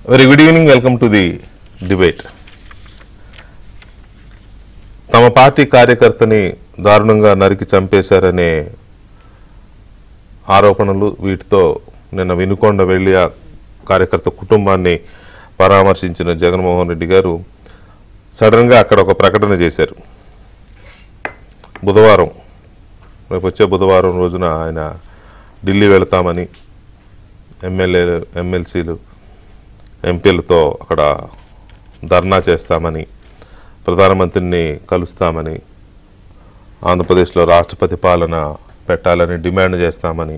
Very good evening. Welcome to the debate. తమ party కార్యకర్తని దారుణంగా నరికి చంపేశారనే ఆరోపణలు వీటితో నిన్న వినుకొండ వెళ్లి ఆ కార్యకర్త కుటుంబాన్ని పరామర్శించిన జగన్మోహన్ రెడ్డి గారు సడన్ గా అక్కడ ఒక ప్రకటన చేశారు. బుధవారం రేపు వచ్చే బుధవారం రోజున ఆయన ఢిల్లీ వెళ్తామని ఎమ్మెల్సీలు ఎంపీలతో అక్కడ ధర్నా చేస్తామని ప్రధానమంత్రిని కలుస్తామని ఆంధ్రప్రదేశ్లో రాష్ట్రపతి పాలన పెట్టాలని డిమాండ్ చేస్తామని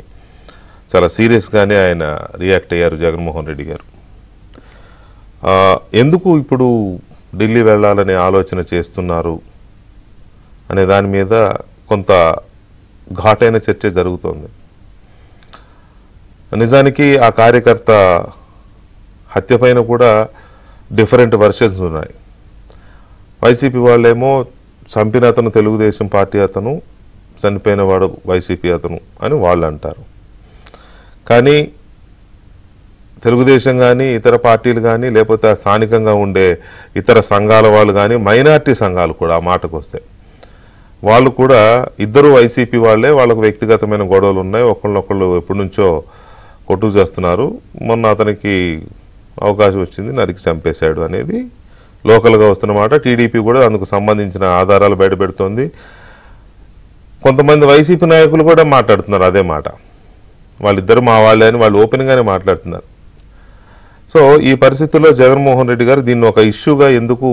చాలా సీరియస్గానే ఆయన రియాక్ట్ అయ్యారు జగన్మోహన్ రెడ్డి గారు. ఎందుకు ఇప్పుడు ఢిల్లీ వెళ్ళాలనే ఆలోచన చేస్తున్నారు అనే దాని మీద కొంత ఘాటైన చర్చ జరుగుతోంది. నిజానికి ఆ కార్యకర్త హత్య పైన కూడా డిఫరెంట్ వర్షన్స్ ఉన్నాయి. వైసీపీ వాళ్ళేమో చంపిన అతను తెలుగుదేశం పార్టీ అతను, చనిపోయిన వాడు వైసీపీ అతను అని వాళ్ళు అంటారు. కానీ తెలుగుదేశం కానీ ఇతర పార్టీలు కానీ లేకపోతే స్థానికంగా ఉండే ఇతర సంఘాల వాళ్ళు కానీ మైనార్టీ సంఘాలు కూడా ఆ మాటకు వస్తాయి. వాళ్ళు కూడా ఇద్దరు వైసీపీ వాళ్ళే, వాళ్ళకు వ్యక్తిగతమైన గొడవలు ఉన్నాయి, ఒకళ్ళొకళ్ళు ఎప్పటి నుంచో కొట్టుకు చేస్తున్నారు. మొన్న అతనికి అవకాశం వచ్చింది, నరికి చంపేశాడు అనేది లోకల్గా వస్తున్నమాట. టీడీపీ కూడా అందుకు సంబంధించిన ఆధారాలు బయటపెడుతోంది. కొంతమంది వైసీపీ నాయకులు కూడా మాట్లాడుతున్నారు అదే మాట. వాళ్ళిద్దరు మా వాళ్ళే అని వాళ్ళు ఓపెన్గానే మాట్లాడుతున్నారు. సో ఈ పరిస్థితుల్లో జగన్మోహన్ రెడ్డి గారు దీన్ని ఒక ఇష్యూగా ఎందుకు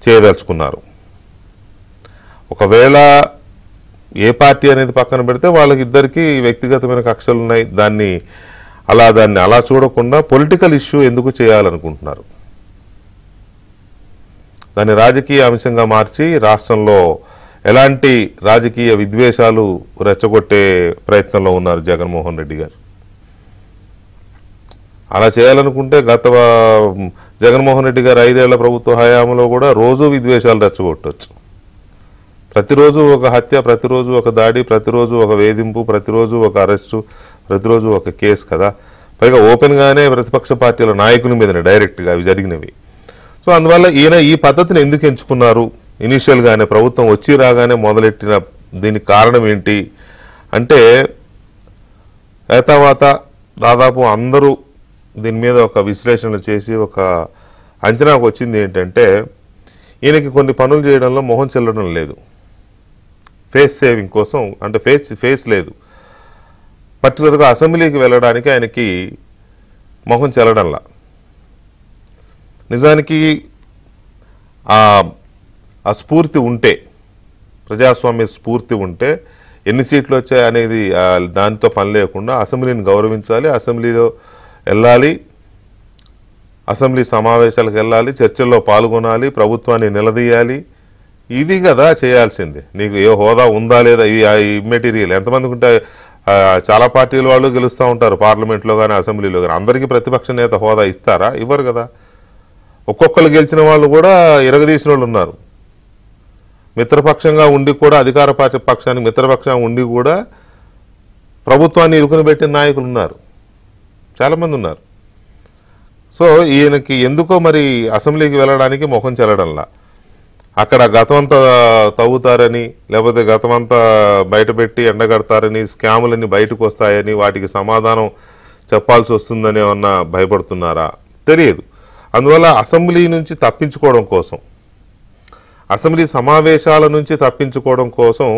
చేయదలుచుకున్నారు? ఒకవేళ ఏ పార్టీ అనేది పక్కన పెడితే వాళ్ళకి ఇద్దరికి వ్యక్తిగతమైన కక్షలు ఉన్నాయి. దాన్ని అలా చూడకుండా పొలిటికల్ ఇష్యూ ఎందుకు చేయాలనుకుంటున్నారు? దాన్ని రాజకీయ అంశంగా మార్చి రాష్ట్రంలో ఎలాంటి రాజకీయ విద్వేషాలు రెచ్చగొట్టే ప్రయత్నంలో ఉన్నారు జగన్మోహన్ రెడ్డి గారు. అలా చేయాలనుకుంటే జగన్మోహన్ రెడ్డి గారు 5 ఏళ్ల ప్రభుత్వ హయాంలో కూడా రోజు విద్వేషాలు రెచ్చగొట్టవచ్చు. ప్రతిరోజు ఒక హత్య, ప్రతిరోజు ఒక దాడి, ప్రతిరోజు ఒక వేధింపు, ప్రతిరోజు ఒక అరెస్టు, ప్రతిరోజు ఒక కేసు కదా. పైగా ఓపెన్గానే ప్రతిపక్ష పార్టీల నాయకుని మీదనే డైరెక్ట్గా అవి జరిగినవి. సో అందువల్ల ఈయన ఈ పద్ధతిని ఎందుకు ఎంచుకున్నారు? ఇనీషియల్గానే ప్రభుత్వం వచ్చి రాగానే మొదలెట్టిన దీనికి కారణం ఏంటి అంటే, తర్వాత దాదాపు అందరూ దీని మీద ఒక విశ్లేషణ చేసి ఒక అంచనాకు వచ్చింది ఏంటంటే, ఈయనకి కొన్ని పనులు చేయడంలో మొహం చెల్లడం లేదు. ఫేస్ సేవింగ్ కోసం అంటే ఫేస్ లేదు. పర్టికులర్గా అసెంబ్లీకి వెళ్ళడానికి ఆయనకి మొహం చెల్లడంలా. నిజానికి ఆ స్ఫూర్తి ఉంటే, ప్రజాస్వామ్య స్ఫూర్తి ఉంటే ఎన్ని సీట్లు వచ్చాయి అనేది దానితో పని లేకుండా అసెంబ్లీని గౌరవించాలి, అసెంబ్లీలో వెళ్ళాలి, అసెంబ్లీ సమావేశాలకు వెళ్ళాలి, చర్చల్లో పాల్గొనాలి, ప్రభుత్వాన్ని నిలదీయాలి. ఇది కదా చేయాల్సిందే. నీకు ఏ హోదా ఉందా లేదా ఇవి ఇమ్మెటీరియల్. ఎంతమందికి ఉంటే చాలా పార్టీల వాళ్ళు గెలుస్తూ ఉంటారు పార్లమెంట్లో కానీ అసెంబ్లీలో కానీ. అందరికీ ప్రతిపక్ష నేత హోదా ఇస్తారా? ఇవ్వరు కదా. ఒక్కొక్కరు గెలిచిన వాళ్ళు కూడా ఇరగదీసిన వాళ్ళు ఉన్నారు. మిత్రపక్షంగా ఉండి కూడా, అధికార పార్టీ పక్షానికి మిత్రపక్షంగా ఉండి కూడా ప్రభుత్వాన్ని ఇరుకుని పెట్టిన నాయకులు ఉన్నారు, చాలామంది ఉన్నారు. సో ఈయనకి ఎందుకో మరి అసెంబ్లీకి వెళ్ళడానికి ముఖం చెల్లడంలా. అక్కడ గతమంతా తవ్వుతారని, లేకపోతే గతమంతా బయటపెట్టి ఎండగడతారని, స్కాములన్నీ బయటకు వస్తాయని, వాటికి సమాధానం చెప్పాల్సి వస్తుందని ఏమన్నా భయపడుతున్నారా? తెలియదు. అందువల్ల అసెంబ్లీ నుంచి తప్పించుకోవడం కోసం, అసెంబ్లీ సమావేశాల నుంచి తప్పించుకోవడం కోసం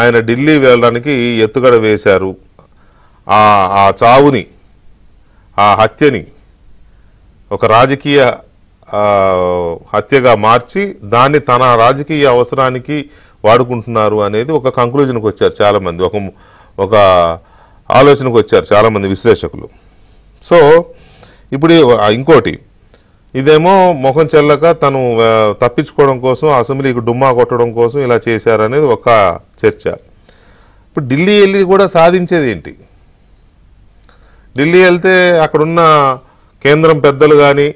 ఆయన ఢిల్లీ వెళ్ళడానికి ఎత్తుగడ వేశారు. ఆ చావుని, ఆ హత్యని ఒక రాజకీయ హత్యగా మార్చి దాన్ని తన రాజకీయ అవసరానికి వాడుకుంటున్నారు అనేది ఒక కంక్లూజన్కి వచ్చారు చాలామంది, ఒక ఆలోచనకు వచ్చారు చాలామంది విశ్లేషకులు. సో ఇప్పుడు ఇంకోటి, ఇదేమో ముఖం చెల్లక తను తప్పించుకోవడం కోసం, అసెంబ్లీకి డుమ్మా కొట్టడం కోసం ఇలా చేశారనేది ఒక చర్చ. ఇప్పుడు ఢిల్లీ వెళ్ళి కూడా సాధించేది ఏంటి? ఢిల్లీ వెళ్తే అక్కడున్న కేంద్రం పెద్దలు కానీ,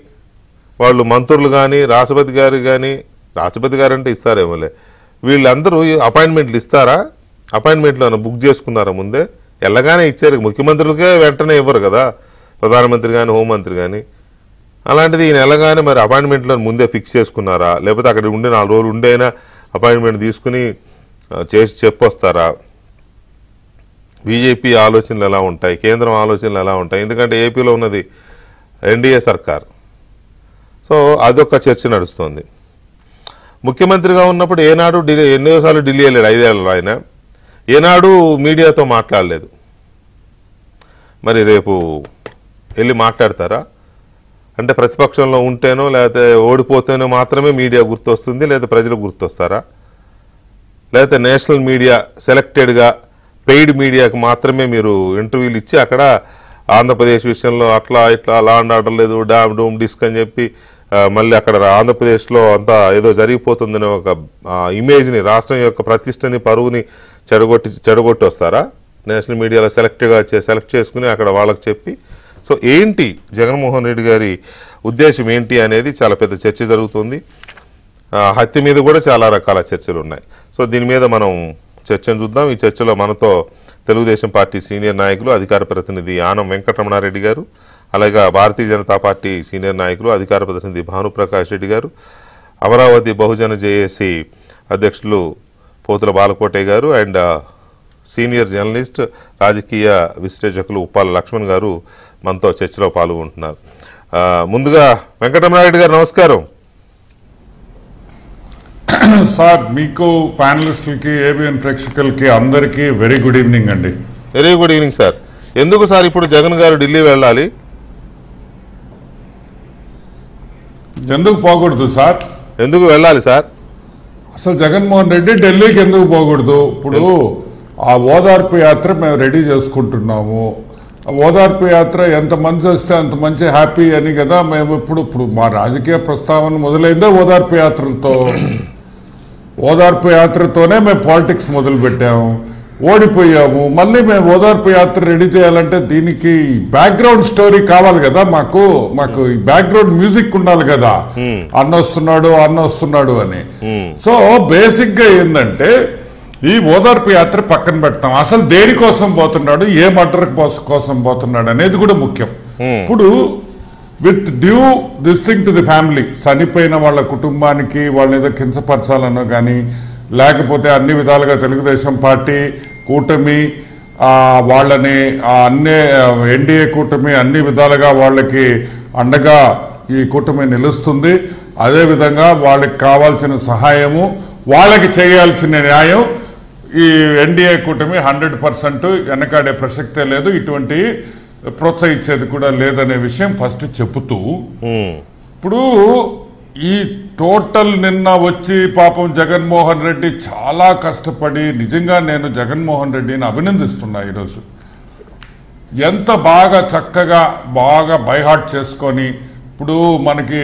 వాళ్ళు మంత్రులు కానీ, రాష్ట్రపతి గారు కానీ, రాష్ట్రపతి గారు అంటే ఇస్తారేమోలే, వీళ్ళందరూ అపాయింట్మెంట్లు ఇస్తారా? అపాయింట్మెంట్లు బుక్ చేసుకున్నారా ముందే? వెళ్ళగానే ఇచ్చారు. ముఖ్యమంత్రులకే వెంటనే ఇవ్వరు కదా. ప్రధానమంత్రి కానీ హోంమంత్రి కానీ. అలాంటిది ఈయన వెళ్ళగానే మరి అపాయింట్మెంట్లో ముందే ఫిక్స్ చేసుకున్నారా, లేకపోతే అక్కడ ఉండే 4 రోజులు ఉండైనా అపాయింట్మెంట్ తీసుకుని చేసి చెప్పొస్తారా? బీజేపీ ఆలోచనలు ఎలా ఉంటాయి, కేంద్రం ఆలోచనలు ఎలా ఉంటాయి? ఎందుకంటే ఏపీలో ఉన్నది ఎన్డీఏ సర్కార్. సో అదొక చర్చ నడుస్తుంది. ముఖ్యమంత్రిగా ఉన్నప్పుడు ఏనాడు ఎన్నోసార్లు ఢిల్లీ వెళ్ళాడు 5 ఏళ్ళలో. ఆయన ఏనాడు మీడియాతో మాట్లాడలేదు. మరి రేపు వెళ్ళి మాట్లాడతారా? అంటే ప్రతిపక్షంలో ఉంటేనో లేకపోతే ఓడిపోతేనో మాత్రమే మీడియా గుర్తొస్తుంది, లేదా ప్రజలు గుర్తొస్తారా? లేకపోతే నేషనల్ మీడియా సెలెక్టెడ్గా పెయిడ్ మీడియాకి మాత్రమే మీరు ఇంటర్వ్యూలు ఇచ్చి అక్కడ ఆంధ్రప్రదేశ్ విషయంలో అట్లా ఇట్లా లా అండ్ ఆర్డర్ లేదు, డామ్ డూమ్ డిస్క్ అని చెప్పి మళ్ళీ అక్కడ ఆంధ్రప్రదేశ్లో అంతా ఏదో జరిగిపోతుందనే ఒక ఇమేజ్ని, రాష్ట్రం యొక్క ప్రతిష్టని, పరువుని చెడగొట్టి వస్తారా? నేషనల్ మీడియాలో సెలెక్ట్ చేసుకుని అక్కడ వాళ్ళకి చెప్పి. సో ఏంటి జగన్మోహన్ రెడ్డి గారి ఉద్దేశం ఏంటి అనేది చాలా పెద్ద చర్చ జరుగుతుంది. హత్య మీద కూడా చాలా రకాల చర్చలు ఉన్నాయి. సో దీని మీద మనం చర్చను చూద్దాం. ఈ చర్చలో మనతో తెలుగుదేశం పార్టీ సీనియర్ నాయకులు, అధికార ప్రతినిధి ఆనం వెంకటరమణారెడ్డి గారు, అలాగే భారతీయ జనతా పార్టీ సీనియర్ నాయకులు, అధికార ప్రతినిధి భానుప్రకాష్ రెడ్డి గారు, అమరావతి బహుజన జేఏసీ అధ్యక్షులు పోతుల బాలకోటే గారు అండ్ సీనియర్ జర్నలిస్ట్, రాజకీయ విశ్లేషకులు ఉప్పాల లక్ష్మణ్ గారు మనతో చర్చలో పాల్గొంటున్నారు. ముందుగా వెంకటరమణారెడ్డి గారు నమస్కారం. సార్, మీకు ప్యానలిస్టులకి, ఏబిఎన్ ప్రేక్షకులకి అందరికీ వెరీ గుడ్ ఈవినింగ్ అండి. Very good evening sir. ఎందుకు సార్ ఇప్పుడు జగన్ గారు ఢిల్లీ వెళ్ళాలి? ఎందుకు పోకూడదు సార్? ఎందుకు వెళ్ళాలి సార్? అసలు జగన్మోహన్ రెడ్డి ఢిల్లీకి ఎందుకు పోకూడదు? ఇప్పుడు ఆ ఓదార్పు యాత్ర మేము రెడీ చేసుకుంటున్నాము. ఓదార్పు యాత్ర ఎంతమంది వస్తే అంత మంచి హ్యాపీ అని కదా మేము ఇప్పుడు మా రాజకీయ ప్రస్తావన మొదలైందే ఓదార్పు యాత్రలతో. ఓదార్పు యాత్రతోనే మేము పాలిటిక్స్ మొదలు పెట్టాము, ఓడిపోయాము. మళ్ళీ మేము ఓదార్పు యాత్ర రెడీ చేయాలంటే దీనికి బ్యాక్గ్రౌండ్ స్టోరీ కావాలి కదా. మాకు ఈ బ్యాక్గ్రౌండ్ మ్యూజిక్ ఉండాలి కదా. అన్న వస్తున్నాడు అని. సో బేసిక్ గా ఏంటంటే ఈ ఓదార్పు యాత్ర పక్కన పెడతాం. అసలు దేనికోసం పోతున్నాడు, ఏ మర్డర్ కోసం పోతున్నాడు అనేది కూడా ముఖ్యం. ఇప్పుడు with due this thing to the family, చనిపోయిన వాళ్ళ కుటుంబానికి వాళ్ళని ఏదో కించపరచాలనో కానీ, లేకపోతే అన్ని విధాలుగా తెలుగుదేశం పార్టీ కూటమి వాళ్ళని అన్ని ఎన్డీఏ కూటమి అన్ని విధాలుగా వాళ్ళకి అండగా ఈ కూటమి నిలుస్తుంది. అదేవిధంగా వాళ్ళకి కావాల్సిన సహాయము, వాళ్ళకి చేయాల్సిన న్యాయం ఈ ఎన్డీఏ కూటమి 100% వెనకాడే ప్రసక్తే లేదు, ఇటువంటి ప్రోత్సహించేది కూడా లేదనే విషయం ఫస్ట్ చెబుతూ, ఇప్పుడు ఈ టోటల్ నిన్న వచ్చి పాపం జగన్మోహన్ రెడ్డి చాలా కష్టపడి, నిజంగా నేను జగన్మోహన్ రెడ్డిని అభినందిస్తున్నా. ఈరోజు ఎంత బాగా చక్కగా బాగా బైహార్ట్ చేసుకొని, ఇప్పుడు మనకి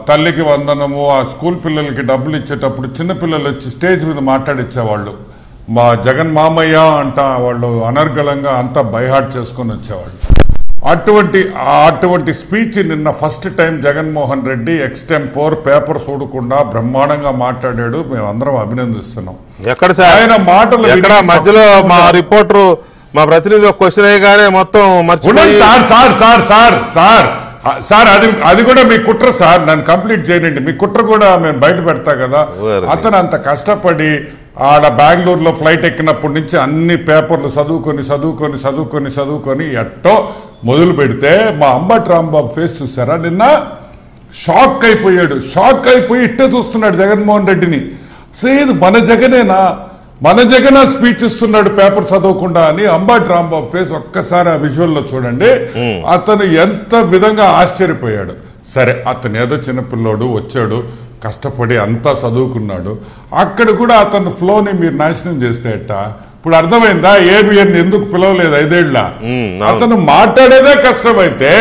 తల్లికి వందనము, ఆ స్కూల్ పిల్లలకి డబ్బులు ఇచ్చేటప్పుడు చిన్నపిల్లలు వచ్చి స్టేజ్ మీద మాట్లాడిచ్చేవాళ్ళు, మా జగన్ మామయ్య అంట వాళ్ళు అనర్గళంగా అంతా బైహార్ట్ చేసుకొని వచ్చేవాళ్ళు. అటువంటి స్పీచ్ నిన్న first time Jaganmohan Reddy extempore paper చూడకుండా బ్రహ్మాండంగా మాట్లాడాడు. మేమందరం అభినందిస్తున్నాం. ఎక్కడ ఆయన మాటలు మధ్యలో మా రిపోర్టర్ మా ప్రతినిధి క్వశ్చన్ అయ్యగానే మొత్తం సార్ అది కూడా మీ కుట్ర సార్, నన్ను కంప్లీట్ చేయనండి. మీ కుట్ర కూడా మేము బయట పెడతా కదా. అతను అంత కష్టపడి ఆడ బెంగళూరులో ఫ్లైట్ ఎక్కినప్పటి నుంచి అన్ని పేపర్లు చదువుకొని ఎట్టో మొదలు పెడితే మా అంబటి రాంబాబు ఫేస్ చూసారా? నిన్న షాక్ అయిపోయి ఇట్టే చూస్తున్నాడు జగన్మోహన్ రెడ్డిని. సేదు మన జగనే స్పీచ్ ఇస్తున్నాడు పేపర్ చదవకుండా అని అంబటి రాంబాబు ఫేస్ ఒక్కసారి ఆ విజువల్లో చూడండి. అతను ఎంత విధంగా ఆశ్చర్యపోయాడు. సరే, అతను ఏదో చిన్నపిల్లోడు వచ్చాడు, కష్టపడి అంతా చదువుకున్నాడు. అక్కడ కూడా అతను ఫ్లోని మీరు నాశనం చేస్తే ఎట్ట? ఇప్పుడు అర్థమైందా ఏబిఎన్ ఎందుకు పిలవలేదు 5 ఏళ్ళ? అతను మాట్లాడేదే కష్టమైతే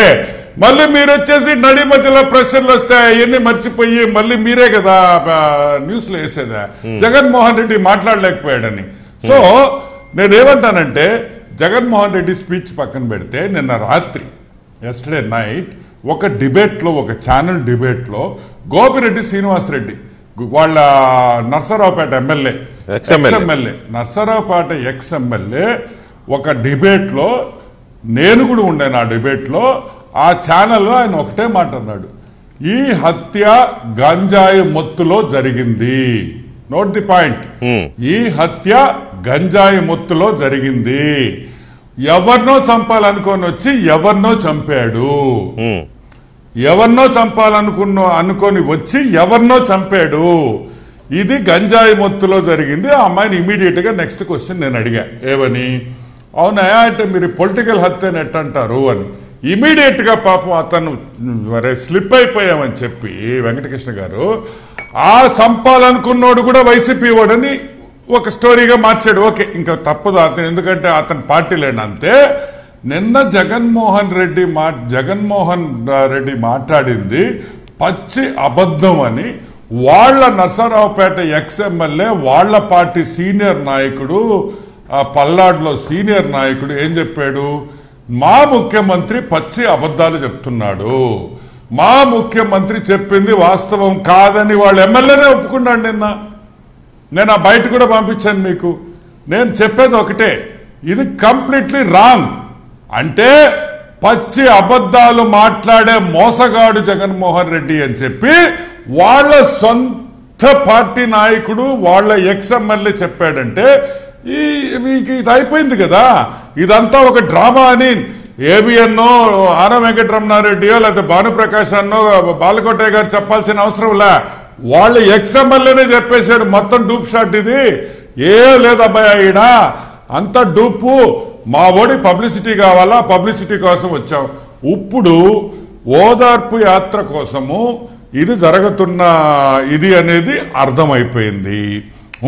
మళ్ళీ మీరు వచ్చేసి నడి మధ్యలో ప్రెషర్లు వస్తాయి, అవన్నీ మర్చిపోయి మళ్ళీ మీరే కదా న్యూస్లో వేసేదా జగన్మోహన్ రెడ్డి మాట్లాడలేకపోయాడని. సో నేనేమంటానంటే జగన్మోహన్ రెడ్డి స్పీచ్ పక్కన పెడితే నిన్న రాత్రి ఎస్టర్డే నైట్ ఒక డిబేట్లో, ఒక ఛానల్ డిబేట్లో గోపిరెడ్డి శ్రీనివాసరెడ్డి వాళ్ళ Narasaraopet ex MLA Narasaraopet ex MLA ఒక డిబేట్లో నేను కూడా ఉండాను ఆ డిబేట్లో. ఆ ఛానల్లో ఆయన ఒకటే మాట అన్నాడు, ఈ హత్య గంజాయి మొత్తులో జరిగింది. Note the point. ఈ హత్య గంజాయి మొత్తులో జరిగింది. ఎవరినో చంపాలనుకొని వచ్చి ఎవరినో చంపాడు. ఎవరినో అనుకొని వచ్చి ఎవరినో చంపాడు. ఇది గంజాయి మొత్తులో జరిగింది. ఆ అమ్మాయిని ఇమీడియట్ గా నెక్స్ట్ క్వశ్చన్ నేను అడిగా, ఏమని, అవునా అంటే మీరు పొలిటికల్ హత్యని ఎట్టంటారు అని. ఇమీడియట్ గా పాపం అతను స్లిప్ అయిపోయామని చెప్పి వెంకటకృష్ణ గారు ఆ చంపాలనుకున్నోడు కూడా వైసీపీ వాడని ఒక స్టోరీగా మార్చాడు. ఓకే, ఇంకా తప్పదు అతను, ఎందుకంటే అతని పార్టీ లేని. అంతే. నిన్న జగన్మోహన్ రెడ్డి మాట్లాడింది పచ్చి అబద్ధం అని వాళ్ళ నరసరావుపేట ఎక్స్ఎమ్మెల్యే, వాళ్ళ పార్టీ సీనియర్ నాయకుడు, పల్నాడులో సీనియర్ నాయకుడు ఏం చెప్పాడు, మా ముఖ్యమంత్రి పచ్చి అబద్ధాలు చెప్తున్నాడు, మా ముఖ్యమంత్రి చెప్పింది వాస్తవం కాదని వాళ్ళ ఎమ్మెల్యేనే ఒప్పుకున్నాడు. నేను ఆ బయట కూడా పంపించాను మీకు. నేను చెప్పేది ఒకటే, ఇది కంప్లీట్లీ రాంగ్. అంటే పచ్చి అబద్ధాలు మాట్లాడే మోసగాడు జగన్మోహన్ రెడ్డి అని చెప్పి వాళ్ళ సొంత పార్టీ నాయకుడు, వాళ్ళ ఎక్స్ఎమ్మెల్యే చెప్పాడంటే మీకు ఇది అయిపోయింది కదా. ఇదంతా ఒక డ్రామా అని ఏబిఎన్నో, ఆన వెంకటరమణారెడ్డియో, లేకపోతే భానుప్రకాష్ అన్నో, బాలకోటయ్య గారు చెప్పాల్సిన అవసరంలా, వాళ్ళ ఎక్స్ఎమ్మెల్యేనే చెప్పేశాడు మొత్తం డూప్ షాట్ ఇది. ఏం లేదబ్బాయి, ఈడ అంత డూపు, మా ఓడి పబ్లిసిటీ కావాలా, పబ్లిసిటీ కోసం వచ్చాం. ఇప్పుడు ఓదార్పు యాత్ర కోసము ఇది జరుగుతున్న ఇది అనేది అర్థమైపోయింది.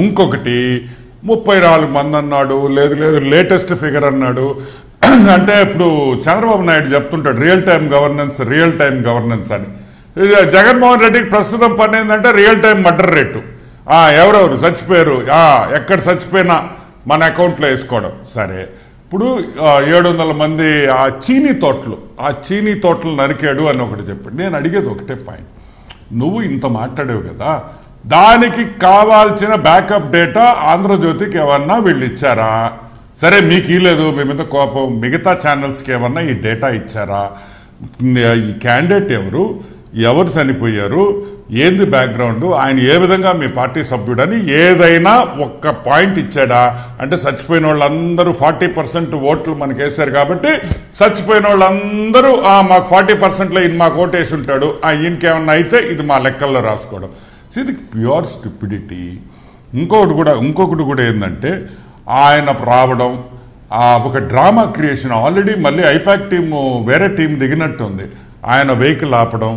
ఇంకొకటి 34 మంది అన్నాడు, లేదు లేటెస్ట్ ఫిగర్ అన్నాడు. అంటే ఇప్పుడు చంద్రబాబు నాయుడు చెప్తుంటాడు రియల్ టైం గవర్నెన్స్ అని. జగన్మోహన్ రెడ్డికి ప్రస్తుతం పని ఏంటంటే రియల్ టైం మర్డర్ రేటు, ఎవరెవరు చచ్చిపోయారు, ఎక్కడ చచ్చిపోయినా మన అకౌంట్లో వేసుకోవడం. సరే, ఇప్పుడు 700 మంది ఆ చీనీ తోటలు నరికాడు అని ఒకటి చెప్పాడు. నేను అడిగేది ఒకటే పాయింట్, నువ్వు ఇంత మాట్లాడేవు కదా, దానికి కావాల్సిన బ్యాకప్ డేటా ఆంధ్రజ్యోతికి ఏమన్నా వీళ్ళు ఇచ్చారా? సరే, మీకు ఇలేదు, మీ మీద కోపం, మిగతా ఛానల్స్కి ఏమన్నా ఈ డేటా ఇచ్చారా? ఈ క్యాండిడేట్ ఎవరు చనిపోయారు, ఏంది బ్యాక్గ్రౌండ్, ఆయన ఏ విధంగా మీ పార్టీ సభ్యుడని ఏదైనా ఒక్క పాయింట్ ఇచ్చాడా? అంటే చచ్చిపోయిన వాళ్ళందరూ 40% ఓట్లు మనకు వేశారు కాబట్టి చచ్చిపోయిన వాళ్ళందరూ మాకు 40%లో ఈయన మాకు ఓటేసి ఉంటాడు, ఈయనకేమన్నా అయితే ఇది మా లెక్కల్లో రాసుకోవడం. ఇది ప్యూర్ స్టూపిడిటీ. ఇంకొకటి కూడా ఏంటంటే ఆయన రావడం ఒక డ్రామా క్రియేషన్. ఆల్రెడీ మళ్ళీ ఐపాక్ టీము వేరే టీం దిగినట్టుంది. ఆయన వెహికల్ ఆపడం,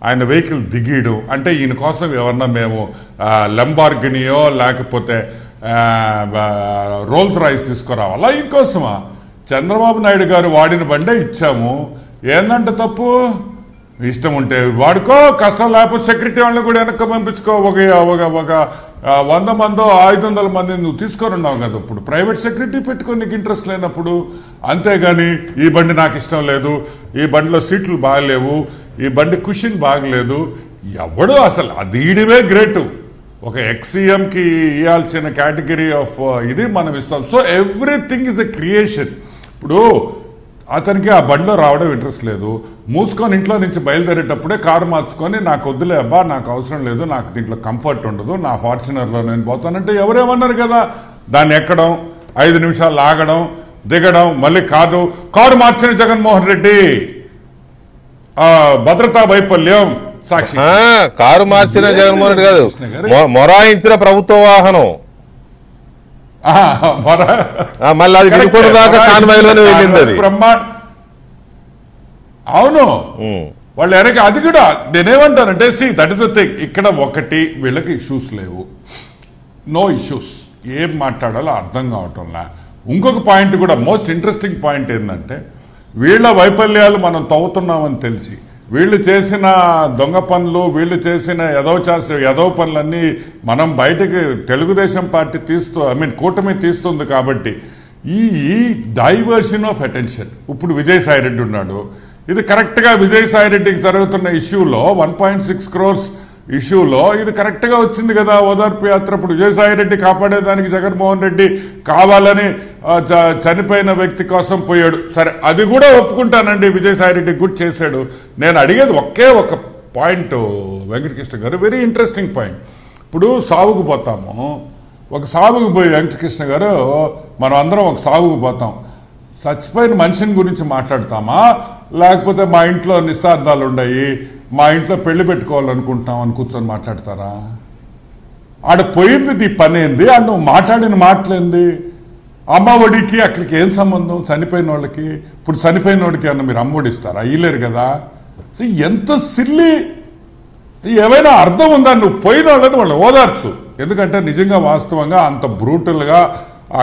ఆయన వెహికల్ దిగీయడం, అంటే ఈయన కోసం ఎవరన్నా మేము లంబార్గినియో లేకపోతే రోల్స్ రాయిస్ తీసుకురావాలా? ఇంకోసమా? చంద్రబాబు నాయుడు గారు వాడిన బండే ఇచ్చాము, ఏందంటే తప్పు? ఇష్టం ఉంటే వాడుకో, కష్టం లేకపోతే సెక్యూరిటీ వాళ్ళని కూడా వెనక్కి పంపించుకో. ఒక 100 మందో 500 మంది నువ్వు తీసుకొని ఉన్నావు కదా. ఇప్పుడు ప్రైవేట్ సెక్యూరిటీ పెట్టుకొని నీకు ఇంట్రెస్ట్ లేనప్పుడు, అంతేగాని ఈ బండి నాకు ఇష్టం లేదు, ఈ బండిలో సీట్లు బాగలేవు, ఈ బండి కుషన్ బాగలేదు, ఎవడు అసలు అది ఈడివే గ్రేటు. ఒక ఎక్స్సీఎంకి ఇవ్వాల్సిన కేటగిరీ ఆఫ్ ఇది మనం ఇస్తాం. So everything is a creation. ఇప్పుడు అతనికి ఆ బండిలో రావడం ఇంట్రెస్ట్ లేదు, మూసుకొని ఇంట్లో నుంచి బయలుదేరేటప్పుడే కారు మార్చుకొని నాకు వద్దులే అబ్బా, నాకు అవసరం లేదు, నాకు దీంట్లో కంఫర్ట్ ఉండదు, నా ఫార్చునర్లో నేను పోతానంటే ఎవరేమన్నారు కదా. దాన్ని ఎక్కడం, 5 నిమిషాలు ఆగడం, దిగడం, మళ్ళీ కారు మార్చిన జగన్మోహన్ రెడ్డి భద్రతా వైఫల్యం సాక్షి. కారు మార్చిన జగన్మోహన్ రెడ్డి కాదు, మొరాయించిన ప్రభుత్వ వాహనం, మళ్ళీ అది దిగుడు దాకా కాన్వాయ్లోనే వెళ్ళింది అది. అవును, వాళ్ళు వెనక అది కూడా నేనేమంటానంటే దట్ ఇస్ ద థింగ్. ఇక్కడ ఒకటి, వీళ్ళకి ఇష్యూస్ లేవు, నో ఇష్యూస్, ఏం మాట్లాడాలో అర్థం కావటంలా. ఇంకొక పాయింట్ కూడా మోస్ట్ ఇంట్రెస్టింగ్ పాయింట్ ఏంటంటే, వీళ్ళ వైఫల్యాలు మనం తవ్వుతున్నామని తెలిసి వీళ్ళు చేసిన దొంగ పనులు, వీళ్ళు చేసిన ఎదవ పనులన్నీ మనం బయటకి తెలుగుదేశం పార్టీ కూటమి తీస్తుంది. కాబట్టి ఈ డైవర్షన్ ఆఫ్ అటెన్షన్, ఇప్పుడు విజయసాయి రెడ్డి ఉన్నాడు, ఇది కరెక్ట్గా విజయసాయి రెడ్డికి జరుగుతున్న ఇష్యూలో 1.6 crores ఇష్యూలో ఇది కరెక్ట్గా వచ్చింది కదా ఓదార్పు యాత్ర. ఇప్పుడు విజయసాయిరెడ్డి కాపాడేదానికి జగన్మోహన్ రెడ్డి కావాలని చనిపోయిన వ్యక్తి కోసం పోయాడు. సరే, అది కూడా ఒప్పుకుంటానండి, విజయసాయిరెడ్డి గుడ్ చేశాడు. నేను అడిగేది ఒకే ఒక పాయింట్ వెంకటకృష్ణ గారు, వెరీ ఇంట్రెస్టింగ్ పాయింట్. ఇప్పుడు సాగుకు పోతాము, ఒక సాగుకు పోయి వెంకటకృష్ణ గారు మనం అందరం ఒక సాగుకు పోతాం, చచ్చిపోయిన మనిషిని గురించి మాట్లాడతామా, లేకపోతే మా ఇంట్లో నిస్తార్థాలు ఉన్నాయి, మా ఇంట్లో పెళ్లి పెట్టుకోవాలనుకుంటున్నాం అని కూర్చొని మాట్లాడతారా? ఆడ పోయింది నీ పని ఏంది, ఆడ నువ్వు మాట్లాడిన మాటలేంది? అమ్మఒడికి అక్కడికి ఏం సంబంధం? చనిపోయిన వాళ్ళకి. ఇప్పుడు చనిపోయిన వాడికి అన్న మీరు అమ్మఒడి ఇస్తారా? ఇయ్యలేరు కదా. ఎంత సిల్లి, ఏమైనా అర్థం ఉందా? నువ్వు పోయిన వాళ్ళని వాళ్ళు ఓదార్చు. ఎందుకంటే నిజంగా వాస్తవంగా అంత బ్రూటల్గా ఆ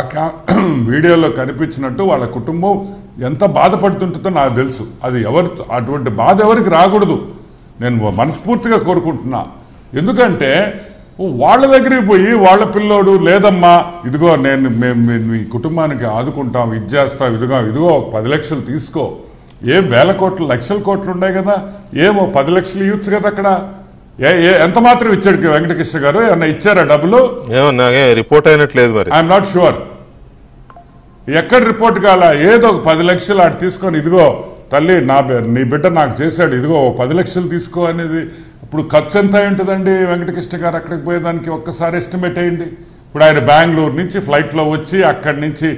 వీడియోలో కనిపించినట్టు వాళ్ళ కుటుంబం ఎంత బాధపడుతుంటుందో నాకు తెలుసు. అది అటువంటి బాధ ఎవరికి రాకూడదు నేను మనస్ఫూర్తిగా కోరుకుంటున్నా. ఎందుకంటే వాళ్ళ దగ్గరికి పోయి వాళ్ళ పిల్లోడు లేదమ్మా ఇదిగో మేము మీ కుటుంబానికి ఆదుకుంటాం, ఇది చేస్తాం, ఇదిగో 10 లక్షలు తీసుకో. ఏం వేల కోట్లు లక్షల కోట్లు ఉన్నాయి కదా, ఏమో 10 లక్షలు ఇవ్వచ్చు కదా. అక్కడ ఎంత మాత్రం ఇచ్చాడు వెంకటకృష్ణ గారు? ఏమన్నా ఇచ్చారా డబ్బులు? రిపోర్ట్ అయినట్లేదు మరి. ఐఎమ్ నాట్ షూర్ ఎక్కడ రిపోర్ట్ కావాలా. ఏదో ఒక 10 లక్షలు ఆడు తీసుకొని ఇదిగో తల్లి నీ బిడ్డ నాకు చేశాడు, ఇదిగో 10 లక్షలు తీసుకో అనేది. ఇప్పుడు ఖర్చు ఎంత ఉంటుందండి వెంకటకృష్ణ గారు అక్కడికి పోయేదానికి? ఒక్కసారి ఎస్టిమేట్ అయ్యింది. ఇప్పుడు ఆయన బెంగళూరు నుంచి ఫ్లైట్లో వచ్చి అక్కడి నుంచి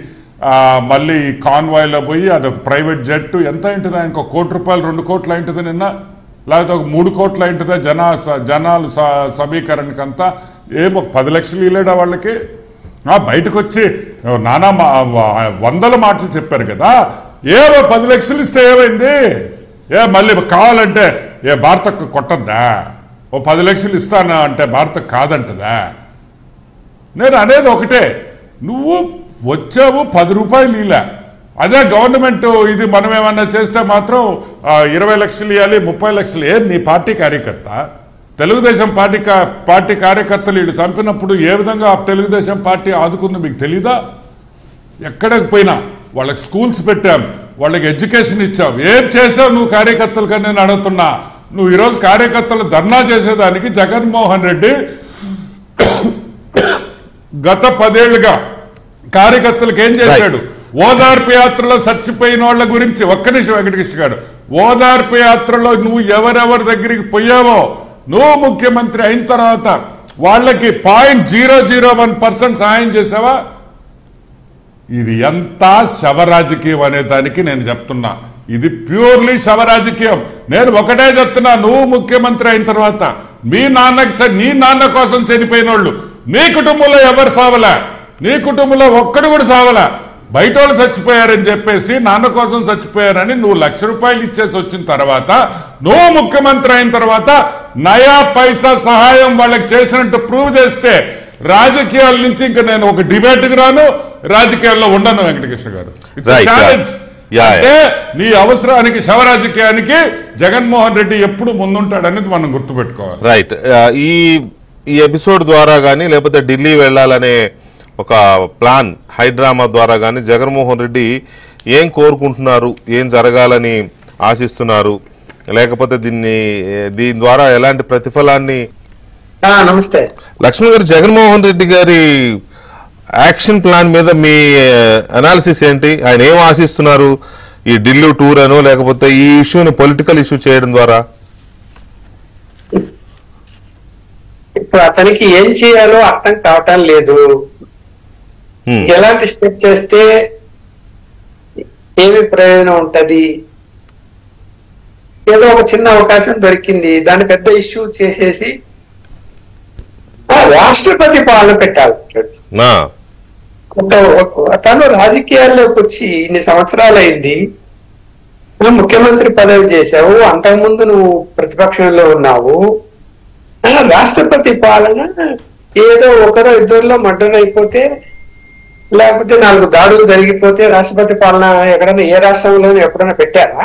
మళ్ళీ కాన్వాయ్లో పోయి అదొక ప్రైవేట్ జెట్ ఎంత ఉంటుంది? ఆయనకు 1 కోటి రూపాయలు 2 కోట్లు అయింటుంది నిన్న, లేకపోతే ఒక 3 కోట్లు అయింటుందా జనాలు సమీకరణకంతా? ఏమో 10 లక్షలు ఇవ్వలేడా వాళ్ళకి? బయటకు వచ్చి నానా వందల మాటలు చెప్పారు కదా. ఏమో 10 లక్షలు ఇస్తే ఏమైంది? మళ్ళీ కావాలంటే భారతకు కొట్టద్దా? 10 లక్షలు ఇస్తానా అంటే భారత కాదంటదా? నేను అనేది ఒకటే, నువ్వు వచ్చావు 10 రూపాయలు ఇలా, అదే గవర్నమెంట్ ఇది మనం ఏమన్నా చేస్తే మాత్రం 20 లక్షలు ఇవ్వాలి, 30 లక్షలు. నీ పార్టీ కార్యకర్త, తెలుగుదేశం పార్టీ కార్యకర్తలు వీళ్ళు చంపినప్పుడు ఏ విధంగా తెలుగుదేశం పార్టీ ఆదుకుందో మీకు తెలీదా? ఎక్కడికి పోయినా వాళ్ళకి స్కూల్స్ పెట్టాం, వాళ్ళకి ఎడ్యుకేషన్ ఇచ్చాం. ఏం చేసావు నువ్వు కార్యకర్తలుగా నేను అడుగుతున్నా. నువ్వు ఈరోజు కార్యకర్తలు ధర్నా చేసేదానికి జగన్మోహన్ రెడ్డి గత 10 ఏళ్లుగా కార్యకర్తలకు ఏం చేశాడు? ఓదార్పు యాత్రలో చచ్చిపోయిన వాళ్ళ గురించి ఒక్క నిమిషం వెంకటకృష్ణ గారు, ఓదార్పు యాత్రలో నువ్వు ఎవరెవరి దగ్గరికి పోయావో, నువ్వు ముఖ్యమంత్రి అయిన తర్వాత వాళ్ళకి 0.001% సాయం చేసావా? ఇది ఎంత శవ రాజకీయం అనే దానికి నేను చెప్తున్నా. ఇది ప్యూర్లీ శవ రాజకీయం. నేను ఒకటే చెప్తున్నా, నువ్వు ముఖ్యమంత్రి అయిన తర్వాత నీ నాన్న కోసం చనిపోయిన వాళ్ళు నీ కుటుంబంలో ఎవరు సావలా, నీ కుటుంబంలో ఒక్కడు కూడా సావలా. బయట వాళ్ళు చచ్చిపోయారని చెప్పేసి నాన్న కోసం చచ్చిపోయారని నువ్వు 1,00,000 రూపాయలు ఇచ్చేసి వచ్చిన తర్వాత, నువ్వు ముఖ్యమంత్రి అయిన తర్వాత నయా పైసా సహాయం వాళ్ళకి చేసినట్టు ప్రూవ్ చేస్తే రాజకీయాల నుంచి ఇంకా నేను ఒక డిబేట్కి రాను, రాజకీయాల్లో ఉండను వెంకటకృష్ణ గారు. ఛాలెంజ్ అంటే నీ అవసరానికి శవ రాజకీయానికి జగన్మోహన్ రెడ్డి ఎప్పుడు ముందుంటాడనేది మనం గుర్తుపెట్టుకోవాలి. రైట్. ఈ ఎపిసోడ్ ద్వారా కానీ లేకపోతే ఢిల్లీ వెళ్ళాలనే ఒక ప్లాన్ హైడ్రామా ద్వారా కానీ జగన్మోహన్ రెడ్డి ఏం కోరుకుంటున్నారు, ఏం జరగాలని ఆశిస్తున్నారు, లేకపోతే దీని ద్వారా ఎలాంటి ప్రతిఫలాన్ని? నమస్తే లక్ష్మణ్ గారు, జగన్మోహన్ రెడ్డి గారి యాక్షన్ ప్లాన్ మీద మీ అనాలిసిస్ ఏంటి? ఆయన ఏం ఆశిస్తున్నారు ఈ ఢిల్లీ టూర్ అనో లేకపోతే ఈ ఇష్యూని పొలిటికల్ ఇష్యూ చేయడం ద్వారా? ఇప్పుడు అతనికి ఏం చేయాలో అర్థం కావటం లేదు. ఎలాంటి స్టెప్ చేస్తే ఏమి ప్రయోజనం ఉంటది? ఏదో ఒక చిన్న అవకాశం దొరికింది, దాన్ని పెద్ద ఇష్యూ చేసేసి రాష్ట్రపతి పాలన పెట్టాలి. తను రాజకీయాల్లోకి వచ్చి ఇన్ని సంవత్సరాలు అయింది, ముఖ్యమంత్రి పదవి చేశావు, అంతకుముందు నువ్వు ప్రతిపక్షంలో ఉన్నావు. రాష్ట్రపతి పాలన ఏదో ఒకరో ఇద్దరిలో మర్డర్ అయిపోతే, లేకపోతే 4 దాడులు జరిగిపోతే రాష్ట్రపతి పాలన ఎక్కడైనా ఏ రాష్ట్రంలోనూ ఎప్పుడైనా పెట్టారా?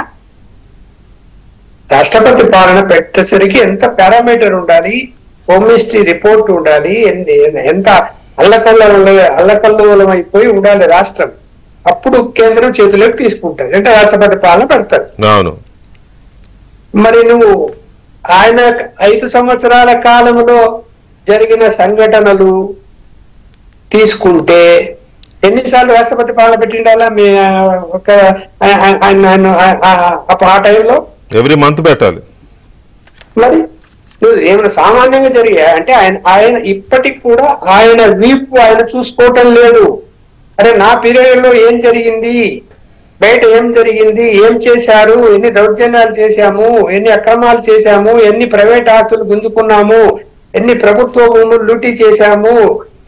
రాష్ట్రపతి పాలన పెట్టేసరికి ఎంత పారామీటర్ ఉండాలి, హోమ్ మినిస్ట్రీ రిపోర్ట్ ఉండాలి, ఎంత అల్లకల్లోలం అయిపోయి ఉండాలి రాష్ట్రం. అప్పుడు కేంద్రం చేతిలోకి తీసుకుంటారు, అంటే రాష్ట్రపతి పాలన పెడతారు. అవును. మరి నువ్వు ఆయన 5 సంవత్సరాల కాలంలో జరిగిన సంఘటనలు తీసుకుంటే ఎన్నిసార్లు రాష్ట్రపతి పాలన పెట్టిండాలా మీ ఒక ఆ టైంలో ఎవ్రీ మంత్ పెట్టాలి. మరి ఏమైనా సామాన్యంగా జరిగా అంటే ఆయన ఇప్పటికి కూడా ఆయన వీపు ఆయన చూసుకోవటం లేదు. అరే నా పీరియడ్ లో ఏం జరిగింది, బయట ఏం జరిగింది, ఏం చేశారు, ఎన్ని దౌర్జన్యాలు చేశాము, ఎన్ని అక్రమాలు చేశాము, ఎన్ని ప్రైవేట్ ఆస్తులు గుంజుకున్నాము, ఎన్ని ప్రభుత్వ భూములు లూటీ చేశాము,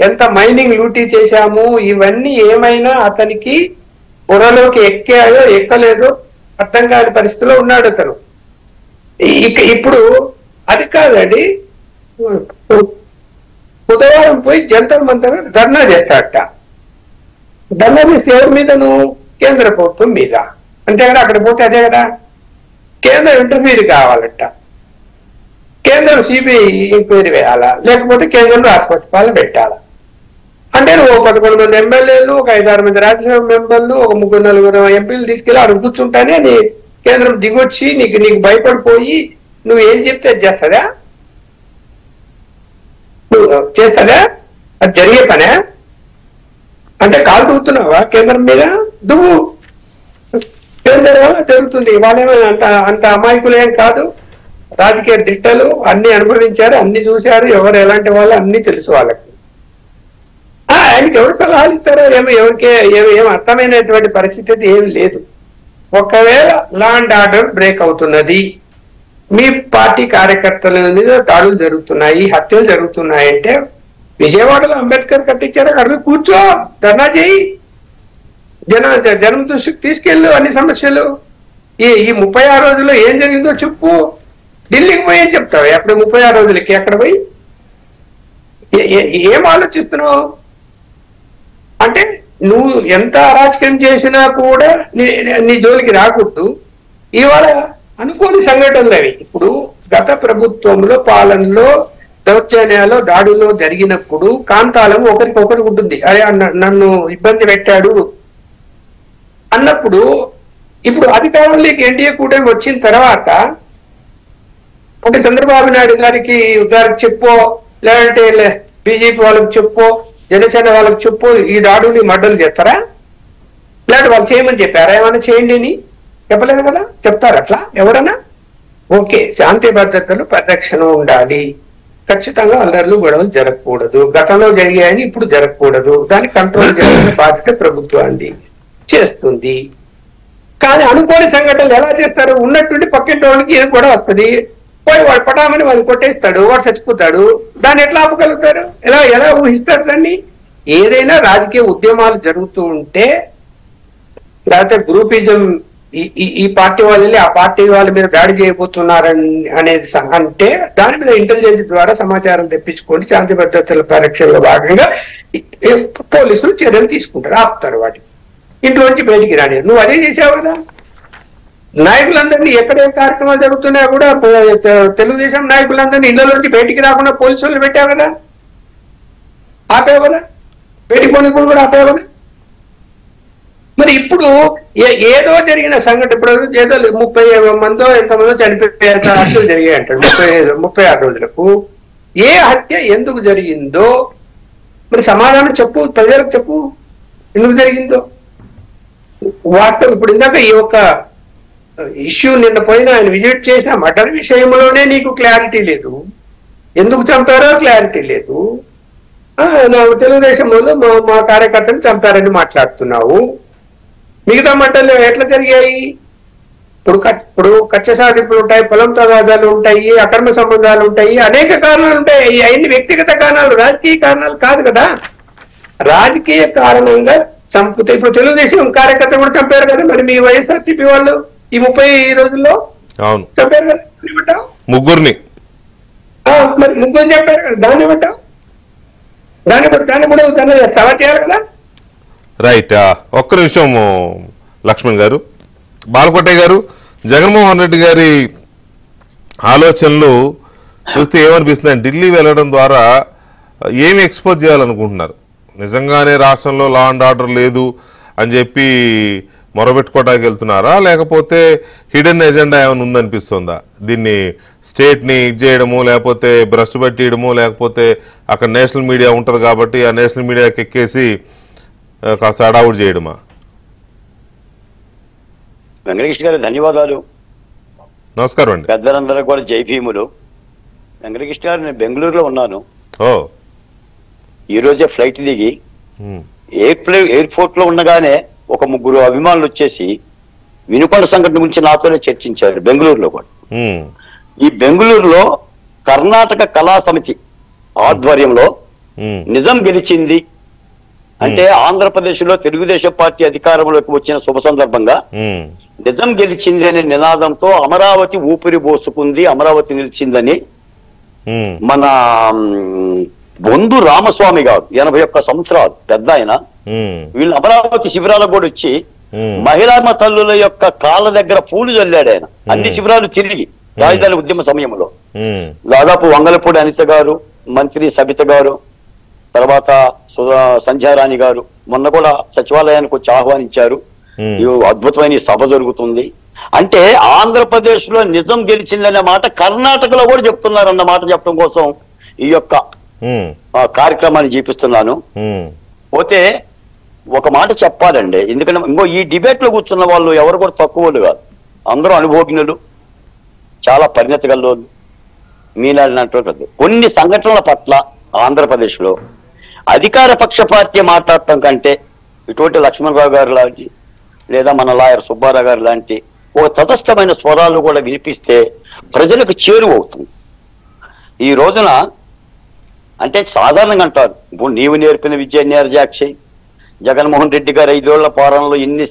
ఎంత మైనింగ్ లూటీ చేశాము, ఇవన్నీ ఏమైనా అతనికి బుర్రలోకి ఎక్కాయో ఎక్కలేదో అర్థం కాని పరిస్థితిలో ఉన్నాడు అతను. ఇప్పుడు అది కాదండి, బుధవారం పోయి జంతర్ మంతర్ ధర్నా చేస్తాడట. ధర్నా చేస్తే ఎవరి మీద? నువ్వు కేంద్ర ప్రభుత్వం మీద. అంతే కదా, అక్కడ పోతే అదే కదా, కేంద్రం ఇంటర్ఫీర్ కావాలట, కేంద్రం సిబిఐ ఎంక్వైరీ వేయాలా, లేకపోతే కేంద్రం రాష్ట్రపతి పాలన పెట్టాలా. అంటే నువ్వు 11 మంది ఎమ్మెల్యేలు, ఒక 5-6 మంది రాజ్యసభ మెంబర్లు, ఒక 3-4 ఎంపీలు తీసుకెళ్ళి అక్కడ కూర్చుంటానే నీ కేంద్రం దిగొచ్చి నీకు భయపడిపోయి నువ్వు ఏం చెప్తే అది చేస్తుందా? నువ్వు చేస్తుందా? అది జరిగే పనే? అంటే కాలు దువ్వుతున్నావా కేంద్రం మీద? దువ్వు. కేంద్రం వల్ల జరుగుతుంది. వాళ్ళేమో అంత అమాయకులేం కాదు, రాజకీయ దిట్టలు, అన్ని అనుభవించారు, అన్ని చూశారు, ఎవరు ఎలాంటి వాళ్ళు అన్ని తెలుసు వాళ్ళకి. ఆయనకి ఎవరు సలహాలు ఇస్తారో ఎవరికి ఏం అర్థమైనటువంటి పరిస్థితి ఏమి లేదు. ఒకవేళ లా అండ్ ఆర్డర్ బ్రేక్ అవుతున్నది, మీ పార్టీ కార్యకర్తల మీద దాడులు జరుగుతున్నాయి, హత్యలు జరుగుతున్నాయంటే విజయవాడలో అంబేద్కర్ కట్టించారు, అక్కడ కూర్చో, ధర్నా చేయి, జనం దృష్టికి తీసుకెళ్ళు అన్ని సమస్యలు. ఈ 36 రోజుల్లో ఏం జరిగిందో చెప్పు. ఢిల్లీకి పోయి ఏం చెప్తావు? అప్పుడు 36 రోజులకి అక్కడ పోయి ఏం ఆలోచిస్తున్నావు? అంటే నువ్వు ఎంత అరాచకం చేసినా కూడా నీ జోలికి రాకూడదు. ఇవాళ అనుకోని సంఘటనలు అవి. ఇప్పుడు గత ప్రభుత్వంలో పాలనలో దౌర్జన్యాలు దాడులో జరిగినప్పుడు కాంతాలం ఒకరికొకరు ఉంటుంది. అరే నన్ను ఇబ్బంది పెట్టాడు అన్నప్పుడు, ఇప్పుడు అధికారంలోకి ఎన్డీఏ కూటమి వచ్చిన తర్వాత అంటే చంద్రబాబు నాయుడు గారికి చెప్పో, లేదంటే బీజేపీ వాళ్ళకి చెప్పో, జనసేన వాళ్ళకి చెప్పు, ఈ దాడుని మడ్డలు చేస్తారా? లేదంటే వాళ్ళు చేయమని చెప్పారా? ఏమైనా చేయండి అని చెప్పలేదు కదా. చెప్తారు అట్లా ఎవరన్నా? ఓకే, శాంతి భద్రతలు పరిరక్షణ ఉండాలి, ఖచ్చితంగా అల్లర్లు గొడవలు జరగకూడదు, గతంలో జరిగాయని ఇప్పుడు జరగకూడదు, దాన్ని కంట్రోల్ చేయాల్సిన బాధ్యత ప్రభుత్వాన్ని చేస్తుంది. కానీ అనుకోని సంఘటనలు ఎలా చేస్తారు? ఉన్నట్టుండి పక్కింటి వాడికి ఏది కూడా వస్తుంది, పోయి వాడు పటామని వాడిని కొట్టేస్తాడు, వాడు చచ్చిపోతాడు. దాన్ని ఎట్లా ఆపగలుగుతారు? ఎలా ఊహిస్తారు దాన్ని? ఏదైనా రాజకీయ ఉద్యమాలు జరుగుతూ ఉంటే, లేకపోతే గ్రూపిజం, ఈ పార్టీ వాళ్ళు ఆ పార్టీ వాళ్ళ మీద దాడి చేయబోతున్నారని అనేది అంటే దాని మీద ఇంటెలిజెన్స్ ద్వారా సమాచారం తెప్పించుకొని శాంతి భద్రతల పరిరక్షణలో భాగంగా పోలీసులు చర్యలు తీసుకుంటారు, ఆపుతారు వాటిని, ఇంట్లోంచి బయటికి రాని. నువ్వు అదే చేసావు కదా. నాయకులందరినీ ఎక్కడేం కార్యక్రమాలు జరుగుతున్నా కూడా తెలుగుదేశం నాయకులందరినీ ఇళ్లలోంచి బయటికి రాకుండా పోలీసులు పెట్టావు కదా, ఆపేవు కదా, బయటికి పోనీ కూడా ఆపేవు కదా. మరి ఇప్పుడు ఏదో జరిగిన సంఘటన, ఇప్పుడు ఏదో 30 మందో ఎంతమందో చనిపోయే హత్యలు జరిగాయి అంటాడు 36 రోజులకు. ఏ హత్య ఎందుకు జరిగిందో మరి సమాధానం చెప్పు, ప్రజలకు చెప్పు ఎందుకు జరిగిందో. వాస్తవం ఇప్పుడు ఇందాక ఈ యొక్క ఇష్యూ నిన్న పోయిన ఆయన విజిట్ చేసిన మర్డర్ విషయంలోనే నీకు క్లారిటీ లేదు, ఎందుకు చంపారో క్లారిటీ లేదు. తెలుగుదేశంలో మా కార్యకర్తను చంపారని మాట్లాడుతున్నావు. మిగతా మర్డర్లు ఎట్లా జరిగాయి? ఇప్పుడు కక్ష సాధింపులు ఉంటాయి, పొలం తగాదాలు ఉంటాయి, అక్రమ సంబంధాలు ఉంటాయి, అనేక కారణాలు ఉంటాయి. అవన్నీ వ్యక్తిగత కారణాలు, రాజకీయ కారణాలు కాదు కదా. రాజకీయ కారణంగా చంపితే ఇప్పుడు తెలుగుదేశం కార్యకర్త కూడా చంపారు కదా, మరి మీ వైఎస్ఆర్సీపీ వాళ్ళు ఈ 30 రోజుల్లో చంపారు కదా, ముగ్గురిని. మరి ముగ్గురు చెప్పారు కదా, దాన్ని పెట్టావు, దాన్ని కూడా దాన్ని చేస్తావా, చేయాలి కదా. రైట్. ఒక్క నిమిషం లక్ష్మణ్ గారు, బాలకోటయ్య గారు, జగన్మోహన్ రెడ్డి గారి ఆలోచనలు చూస్తే ఏమనిపిస్తుంది? ఢిల్లీ వెళ్ళడం ద్వారా ఏమి ఎక్స్పోజ్ చేయాలనుకుంటున్నారు? నిజంగానే రాష్ట్రంలో లా అండ్ ఆర్డర్ లేదు అని చెప్పి మొరబెట్టుకోవడానికి వెళ్తున్నారా, లేకపోతే హిడెన్ ఎజెండా ఏమైనా ఉందనిపిస్తుందా? దీన్ని స్టేట్ని ఇది చేయడము, లేకపోతే భ్రష్టు పట్టియడము, లేకపోతే అక్కడ నేషనల్ మీడియా ఉంటుంది కాబట్టి ఆ నేషనల్ మీడియాకి ఎక్కేసి కాస్త అడావుడు చేయడమా? వెంకటకృష్ణ గారు ధన్యవాదాలు. నమస్కారం అండి. పెద్దలందరూ కూడా జై భీములు. వెంకటకృష్ణ గారు, నేను బెంగళూరులో ఉన్నాను. ఈ రోజే ఫ్లైట్ దిగి ఎయిర్పోర్ట్ లో ఉండగానే ఒక ముగ్గురు అభిమానులు వచ్చేసి వినుకొండ సంఘటన గురించి నాతోనే చర్చించారు బెంగళూరులో కూడా. ఈ బెంగళూరులో కర్ణాటక కళా సమితి ఆధ్వర్యంలో నిజం గెలిచింది అంటే ఆంధ్రప్రదేశ్ లో తెలుగుదేశం పార్టీ అధికారంలోకి వచ్చిన శుభ సందర్భంగా నిజం గెలిచింది అనే నినాదంతో అమరావతి ఊపిరి పోసుకుంది, అమరావతి నిలిచిందని మన బొందు రామస్వామి గారు 81 సంవత్సరాలు పెద్ద ఆయన, వీళ్ళు అమరావతి శిబిరాలకు కూడా వచ్చి మహిళా తల్లుల యొక్క కాళ్ళ దగ్గర పూలు చల్లాడు ఆయన. అన్ని శిబిరాలు తిరిగి రాజధాని ఉద్యమ సమయంలో దాదాపు వంగలపూడి అనిత గారు, మంత్రి సబిత గారు, తర్వాత సంధ్యారాణి గారు మొన్న కూడా సచివాలయానికి వచ్చి ఆహ్వానించారు. అద్భుతమైన సభ జరుగుతుంది. అంటే ఆంధ్రప్రదేశ్ లో నిజం గెలిచిందనే మాట కర్ణాటకలో కూడా చెప్తున్నారు అన్న మాట చెప్పడం కోసం ఈ యొక్క కార్యక్రమాన్ని చూపిస్తున్నాను. పోతే ఒక మాట చెప్పాలండి, ఎందుకంటే ఇంకో ఈ డిబేట్ లో కూర్చున్న వాళ్ళు ఎవరు కూడా తక్కువ వాళ్ళు కాదు, అందరూ అనుభవజ్ఞులు, చాలా పరిణతి గల్లోళ్ళు, మీలాంటి కొన్ని సంఘటనల పట్ల ఆంధ్రప్రదేశ్ లో అధికార పక్ష పార్టీ మాట్లాడటం కంటే ఇటువంటి లక్ష్మణరావు గారు లాంటి లేదా మన లాయర్ సుబ్బారావు గారు లాంటి ఒక తటస్థమైన స్వరాలు కూడా వినిపిస్తే ప్రజలకు చేరువవుతుంది. ఈ రోజున అంటే సాధారణంగా అంటారు, ఇప్పుడు నీవు నేర్పిన విద్య నేర్జాక్షి, జగన్మోహన్ రెడ్డి గారు 5 ఏళ్ల పాలనలో ఎన్ని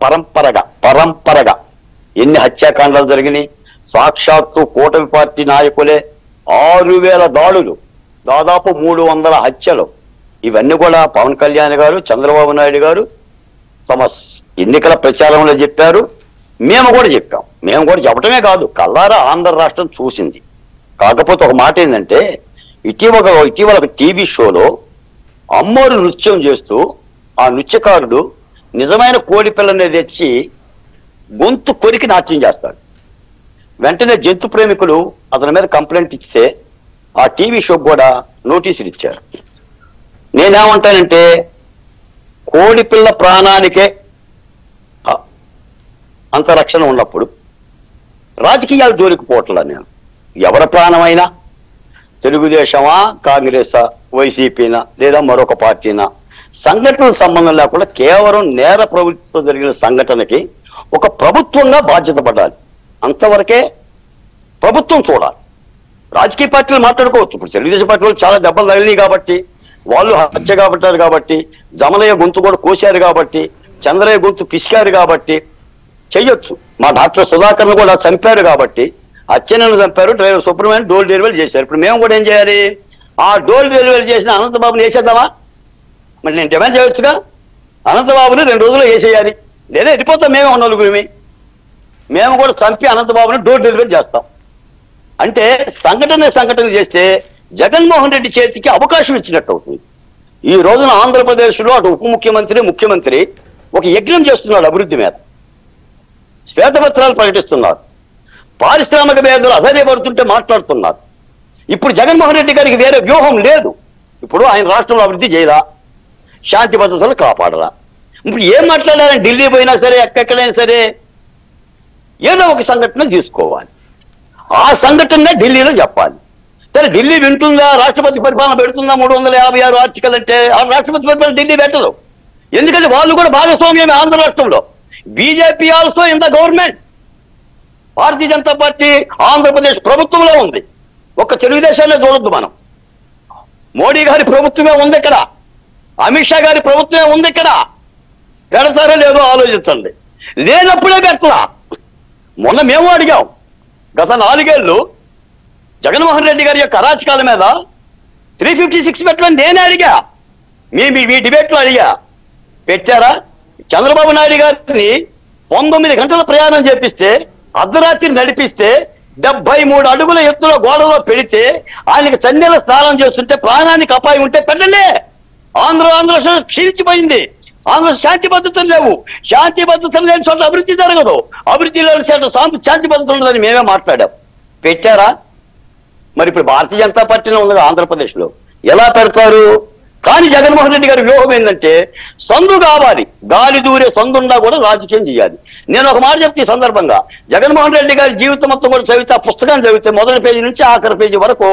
పరంపరగా ఎన్ని హత్యాకాండాలు జరిగినాయి. సాక్షాత్తు కూటమి పార్టీ నాయకులే 6000 దాడులు, దాదాపు 300 హత్యలు. ఇవన్నీ కూడా పవన్ కళ్యాణ్ గారు, చంద్రబాబు నాయుడు గారు తమ ఎన్నికల ప్రచారంలో చెప్పారు, మేము కూడా చెప్పాం. మేము కూడా చెప్పటమే కాదు, కల్లారా ఆంధ్ర రాష్ట్రం చూసింది. కాకపోతే ఒక మాట ఏంటంటే, ఇటీవల ఒక టీవీ షోలో అమ్మోరు నృత్యం చేస్తూ ఆ నృత్యకారుడు నిజమైన కోడి పిల్లని తెచ్చి గొంతు కొరికి నాట్యం చేస్తాడు. వెంటనే జంతు ప్రేమికులు అతని మీద కంప్లైంట్ ఇస్తే ఆ టీవీ షోకి కూడా నోటీసులు ఇచ్చారు. నేనేమంటానంటే, కోడి పిల్ల ప్రాణానికే అంత రక్షణ ఉన్నప్పుడు రాజకీయాలు జోలికి పోవట్లా. నేను ఎవరి ప్రాణమైనా తెలుగుదేశమా, కాంగ్రెసా, వైసీపీనా లేదా మరొక పార్టీనా సంఘటనల సంబంధం లేకుండా కేవలం నేర ప్రవృత్తితో జరిగిన సంఘటనకి ఒక ప్రభుత్వంగా బాధ్యత పడాలి. అంతవరకే ప్రభుత్వం చూడాలి. రాజకీయ పార్టీలు మాట్లాడుకోవచ్చు. ఇప్పుడు తెలుగుదేశం పార్టీ వాళ్ళు చాలా దెబ్బలు తగిలినాయి కాబట్టి, వాళ్ళు హత్య కాబట్టారు కాబట్టి, జమలయ్య గొంతు కూడా కోశారు కాబట్టి, చంద్రయ్య గొంతు పిసికారు కాబట్టి చెయ్యొచ్చు. మా డాక్టర్ సుధాకర్ను కూడా చంపారు కాబట్టి, అచ్చెన్నను చంపారు, డ్రైవర్ సుబ్రహ్మణ్యం డోర్ డెలివరీ చేశారు. ఇప్పుడు మేము కూడా ఏం చేయాలి? ఆ డోర్ డెలివరీ చేసిన అనంతబాబుని వేసేద్దామా? మరి నేను డిమాండ్ చేయొచ్చుగా, అనంతబాబుని 2 రోజుల్లో వేసేయాలి, లేదా వెళ్ళిపోతాం మేమే నలుగురిమి. మేము కూడా చంపి అనంతబాబుని డోర్ డెలివరీ చేస్తాం. అంటే సంఘటన చేస్తే జగన్మోహన్ రెడ్డి చేతికి అవకాశం ఇచ్చినట్టు అవుతుంది. ఈ రోజున ఆంధ్రప్రదేశ్లో అటు ఉప ముఖ్యమంత్రి ఒక యజ్ఞం చేస్తున్నాడు అభివృద్ధి మీద. శ్వేతపత్రాలు ప్రకటిస్తున్నారు, పారిశ్రామిక వేదనలు అధైర్యపడుతుంటే మాట్లాడుతున్నారు. ఇప్పుడు జగన్మోహన్ రెడ్డి గారికి వేరే వ్యూహం లేదు. ఇప్పుడు ఆయన రాష్ట్రంలో అభివృద్ధి చేయరా, శాంతి భద్రతలు కాపాడరా. ఇప్పుడు ఏం మాట్లాడాలని ఢిల్లీ పోయినా సరే, ఎక్కడైనా సరే ఏదో ఒక సంఘటన తీసుకోవాలి. ఆ సంఘటన ఢిల్లీలో చెప్పాలి. సరే ఢిల్లీ వింటుందా, రాష్ట్రపతి పరిపాలన పెడుతుందా? 356 ఆర్టికల్ అంటే ఆ రాష్ట్రపతి పరిపాలన ఢిల్లీ పెట్టదు. ఎందుకంటే వాళ్ళు కూడా భాగస్వామ్యమే ఆంధ్ర రాష్ట్రంలో. BJP also in the government. Bharatiya Janata party Andhra Pradesh ప్రభుత్వంలో ఉంది. ఒక్క తెలుగుదేశాన్ని చూడొద్దు మనం. మోడీ గారి ప్రభుత్వమే ఉంది ఇక్కడ, అమిత్ షా గారి ప్రభుత్వమే ఉంది ఇక్కడ. పెడతారో లేదో ఆలోచించండి. లేనప్పుడే పెట్టలా. మొన్న మేము అడిగాం, గత 4 ఏళ్ళు జగన్మోహన్ రెడ్డి గారి యొక్క అరాచకాల మీద 356 పెట్టమని నేనే అడిగా. మీ డిబేట్లో అడిగా, పెట్టారా? చంద్రబాబు నాయుడు గారిని 19 గంటల ప్రయాణం చేపిస్తే, అర్ధరాత్రి నడిపిస్తే, 73 అడుగుల ఎత్తులో గోడలో పెడితే, ఆయనకి చన్నెల స్నానం చేస్తుంటే ప్రాణానికి అపాయం ఉంటే పెట్టండి. ఆంధ్ర క్షీణించిపోయింది. ఆంధ్ర శాంతి భద్రతలు లేవు. శాంతి భద్రతలు లేని చోట అభివృద్ధి జరగదు. అభివృద్ధి లేని చోట శాంతి భద్రత ఉండదని మేమే మాట్లాడాం. పెట్టారా? మరి ఇప్పుడు భారతీయ జనతా పార్టీలో ఉంది ఆంధ్రప్రదేశ్లో, ఎలా పెడతారు? కానీ జగన్మోహన్ రెడ్డి గారి వ్యూహం ఏంటంటే సందు కావాలి, గాలి దూరే సందున్నా కూడా రాజకీయం చేయాలి. నేను ఒక మాట చెప్తే ఈ సందర్భంగా, జగన్మోహన్ రెడ్డి గారి జీవితం మొత్తం కూడా చదివితే, ఆ పుస్తకాన్ని చదివితే మొదటి పేజీ నుంచి ఆఖరి పేజీ వరకు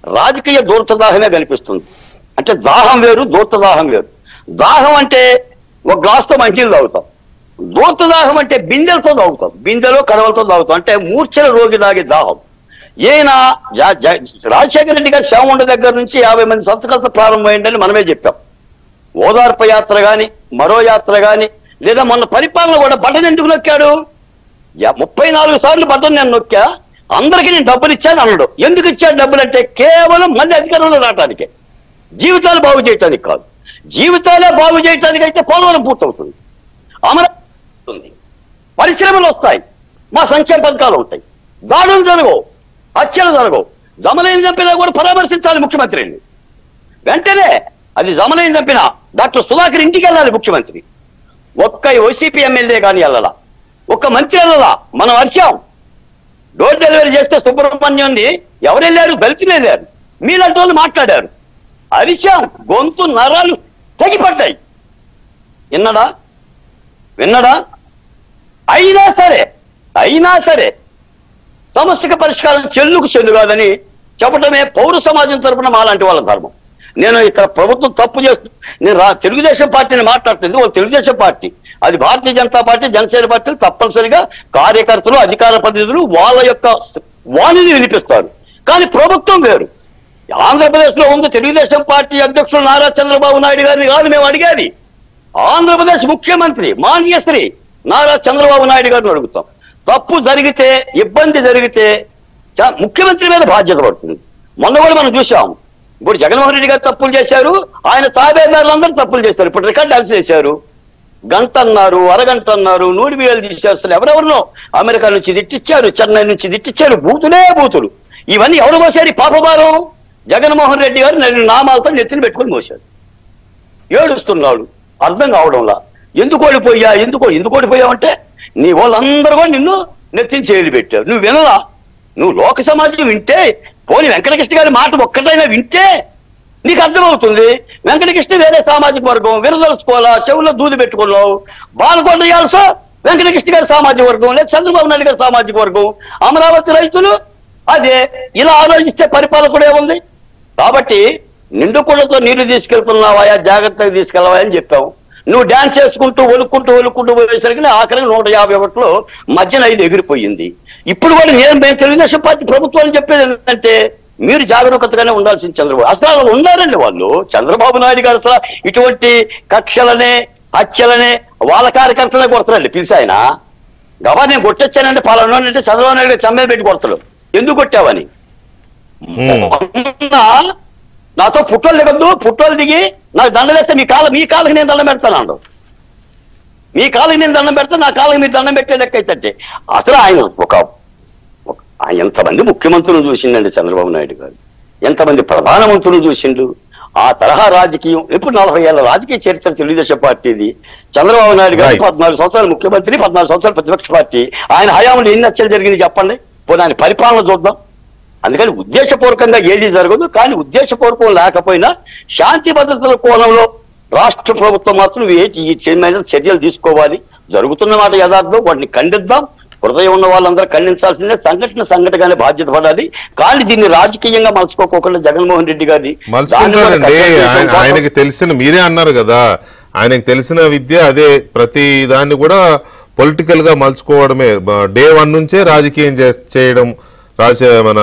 రాజకీయ దూర్తదాహమే కనిపిస్తుంది. అంటే దాహం వేరు, దూర్తదాహం వేరు. దాహం అంటే ఒక గ్లాస్తో మంచినీళ్ళు తాగుతాం, దూర్తదాహం అంటే బిందెలతో తాగుతాం, బిందెలో కడవలతో తాగుతాం. అంటే మూర్ఛల రోగి తాగే దాహం. ఈయన రాజశేఖర రెడ్డి గారి శవముండ దగ్గర నుంచి 50 మంది సంతకాలతో ప్రారంభమైందని మనమే చెప్పాం. ఓదార్పు యాత్ర గాని, మరో యాత్ర గాని, లేదా మొన్న పరిపాలన కూడా బటన్ ఎందుకు నొక్కాడు? 34 సార్లు బటన్ నేను నొక్కా, అందరికీ నేను డబ్బులు ఇచ్చాను అన్నాడు. ఎందుకు ఇచ్చాడు డబ్బులు అంటే కేవలం మళ్ళీ అధికారంలో రావటానికే, జీవితాలు బాగు చేయటానికి కాదు. జీవితాలే బాగు చేయటానికి అయితే పోలవరం పూర్తవుతుంది, అమరావతి, పరిశ్రమలు వస్తాయి, మా సంక్షేమ పథకాలు ఉంటాయి, దాడులు జరగవు, హత్యలు జరగవు. జమలైన చంపినా కూడా పరామర్శించాలి ముఖ్యమంత్రిని వెంటనే. అది జమలైన చంపిన డాక్టర్ సుధాకర్ ఇంటికి వెళ్ళాలి ముఖ్యమంత్రి. ఒక్క వైసీపీ ఎమ్మెల్యే కానీ వెళ్ళాలా, ఒక్క మంత్రి వెళ్ళాలా. మనం అరిచాం, డోర్ డెలివరీ చేస్తే సుబ్రహ్మణ్యంని ఎవరు వెళ్ళారు? దళితులు వెళ్ళారు. మీలాంటి వాళ్ళు మాట్లాడారు, అరిచాం, గొంతు నరాలు తెగిపడ్డాయి. విన్నాడా? అయినా సరే సమస్యకు పరిష్కారం చెల్లుకు చెల్లు కాదని చెప్పడమే పౌర సమాజం తరపున మాలాంటి వాళ్ళ ధర్మం. నేను ఇక్కడ ప్రభుత్వం తప్పు చేస్తూ నేను తెలుగుదేశం పార్టీని మాట్లాడుతుంది. ఒక తెలుగుదేశం పార్టీ, అది భారతీయ జనతా పార్టీ, జనసేన పార్టీలు తప్పనిసరిగా కార్యకర్తలు, అధికార ప్రతినిధులు వాళ్ళ యొక్క వాణిని వినిపిస్తారు. కానీ ప్రభుత్వం వేరు. ఆంధ్రప్రదేశ్ లో ఉంది తెలుగుదేశం పార్టీ అధ్యక్షుడు నారా చంద్రబాబు నాయుడు గారిని కాదు మేము అడిగేది, ఆంధ్రప్రదేశ్ ముఖ్యమంత్రి మాన్యశ్రీ నారా చంద్రబాబు నాయుడు గారిని అడుగుతాం. తప్పు జరిగితే, ఇబ్బంది జరిగితే ముఖ్యమంత్రి మీద బాధ్యత పడుతుంది. మొన్న కూడా మనం చూసాం, ఇప్పుడు జగన్మోహన్ రెడ్డి గారు తప్పులు చేశారు, ఆయన తాబేదారులందరూ తప్పులు చేశారు. ఇప్పుడు రికార్డ్ డాన్స్ చేశారు, గంట అన్నారు, అరగంట అన్నారు, 100 వేలు తీశారు. అసలు ఎవరెవరినో అమెరికా నుంచి తిట్టిచ్చారు, చెన్నై నుంచి తిట్టిచ్చారు, బూతులు. ఇవన్నీ ఎవరు మోసారు ఈ పాపభారం? జగన్మోహన్ రెడ్డి గారు నామాలతో నెత్తిని పెట్టుకుని మోశాడు. ఏడుస్తున్నాడు, అర్థం కావడంలా. ఎందుకు ఓడిపోయావంటే నీ వాళ్ళందరూ కూడా నిన్ను నెత్తిని చేతులు పెట్టారు. నువ్వు వినలా, నువ్వు లోక సమాజం వింటే, పోనీ వెంకటకృష్ణ గారి మాట ఒక్కటైనా వింటే నీకు అర్థమవుతుంది. వెంకటకృష్ణ వేరే సామాజిక వర్గం, విరదలుచుకోవాలా, చెవుల్లో దూది పెట్టుకున్నావు. బాలకొండ యాల్సో వెంకటకృష్ణ గారి సామాజిక వర్గం, లేదా చంద్రబాబు నాయుడు గారి సామాజిక వర్గం, అమరావతి రైతులు అదే. ఇలా ఆలోచిస్తే పరిపాలకుడే ఉంది. కాబట్టి నిండుకుండతో నీళ్లు తీసుకెళ్తున్నావా, జాగ్రత్తగా తీసుకెళ్ళవా అని చెప్పావు. నువ్వు డాన్స్ చేసుకుంటూ ఒలుక్కుంటూ పోయేసరికి ఆఖరికి 151లో మధ్యన 5 ఎగిరిపోయింది. ఇప్పుడు కూడా మేము తెలుగుదేశం పార్టీ ప్రభుత్వాన్ని చెప్పేది ఏంటంటే, మీరు జాగరూకతగానే ఉండాల్సింది. చంద్రబాబు అసలు ఉన్నారండి వాళ్ళు, చంద్రబాబు నాయుడు గారు అసలు ఇటువంటి కక్షలనే, హత్యలనే వాళ్ళ కార్యకర్తలనే కొడతారండి. పిలిచి ఆయన గవా నేను కొట్టొచ్చానంటే పాలనంటే చంద్రబాబు నాయుడు గారు చమ్మే పెట్టి కొడతాడు. ఎందుకు కొట్టావని. నాతో పుట్టోలు దిగి నాకు దండలేస్తే మీ కాళ్ళకి నేను దండం పెడతాను. మీ కాళ్ళకి నేను దండం పెడతాను, నా కాళ్ళకి మీరు దండం పెట్టే లెక్క అయితే. అసలు ఆయన ఎంతమంది ముఖ్యమంత్రులు చూసిండండి చంద్రబాబు నాయుడు గారు, ఎంతమంది ప్రధానమంత్రులు చూసిండు. ఆ తరహా రాజకీయం ఇప్పుడు 40 ఏళ్ల రాజకీయ చరిత్ర తెలుగుదేశం పార్టీది. చంద్రబాబు నాయుడు గారు 14 సంవత్సరాలు ముఖ్యమంత్రి, 14 సంవత్సరాలు ప్రతిపక్ష పార్టీ. ఆయన హయాంలో ఎన్ని హత్యలు జరిగింది చెప్పండి. పోనీ ఆయన పరిపాలన చూద్దాం. అందుకని ఉద్దేశపూర్వకంగా ఏది జరగదు. కానీ ఉద్దేశపూర్వకం లేకపోయినా శాంతి భద్రతల కోణంలో రాష్ట్ర ప్రభుత్వం మాత్రం ఈ చర్యలు తీసుకోవాలి. జరుగుతున్న మాట యథార్థం, వాటిని ఖండిద్దాం. హృదయం ఉన్న వాళ్ళందరూ ఖండించాల్సిందే. సంఘటనగానే బాధ్యత పడాలి. కానీ దీన్ని రాజకీయంగా మలుచుకోకుండా జగన్మోహన్ రెడ్డి గారిని ఆయనకి తెలిసిన, మీరే అన్నారు కదా, ఆయనకి తెలిసిన విద్య అదే. ప్రతి దాన్ని కూడా పొలిటికల్ గా మలుచుకోవడమే. డే 1 నుంచే రాజకీయం చేయడం మన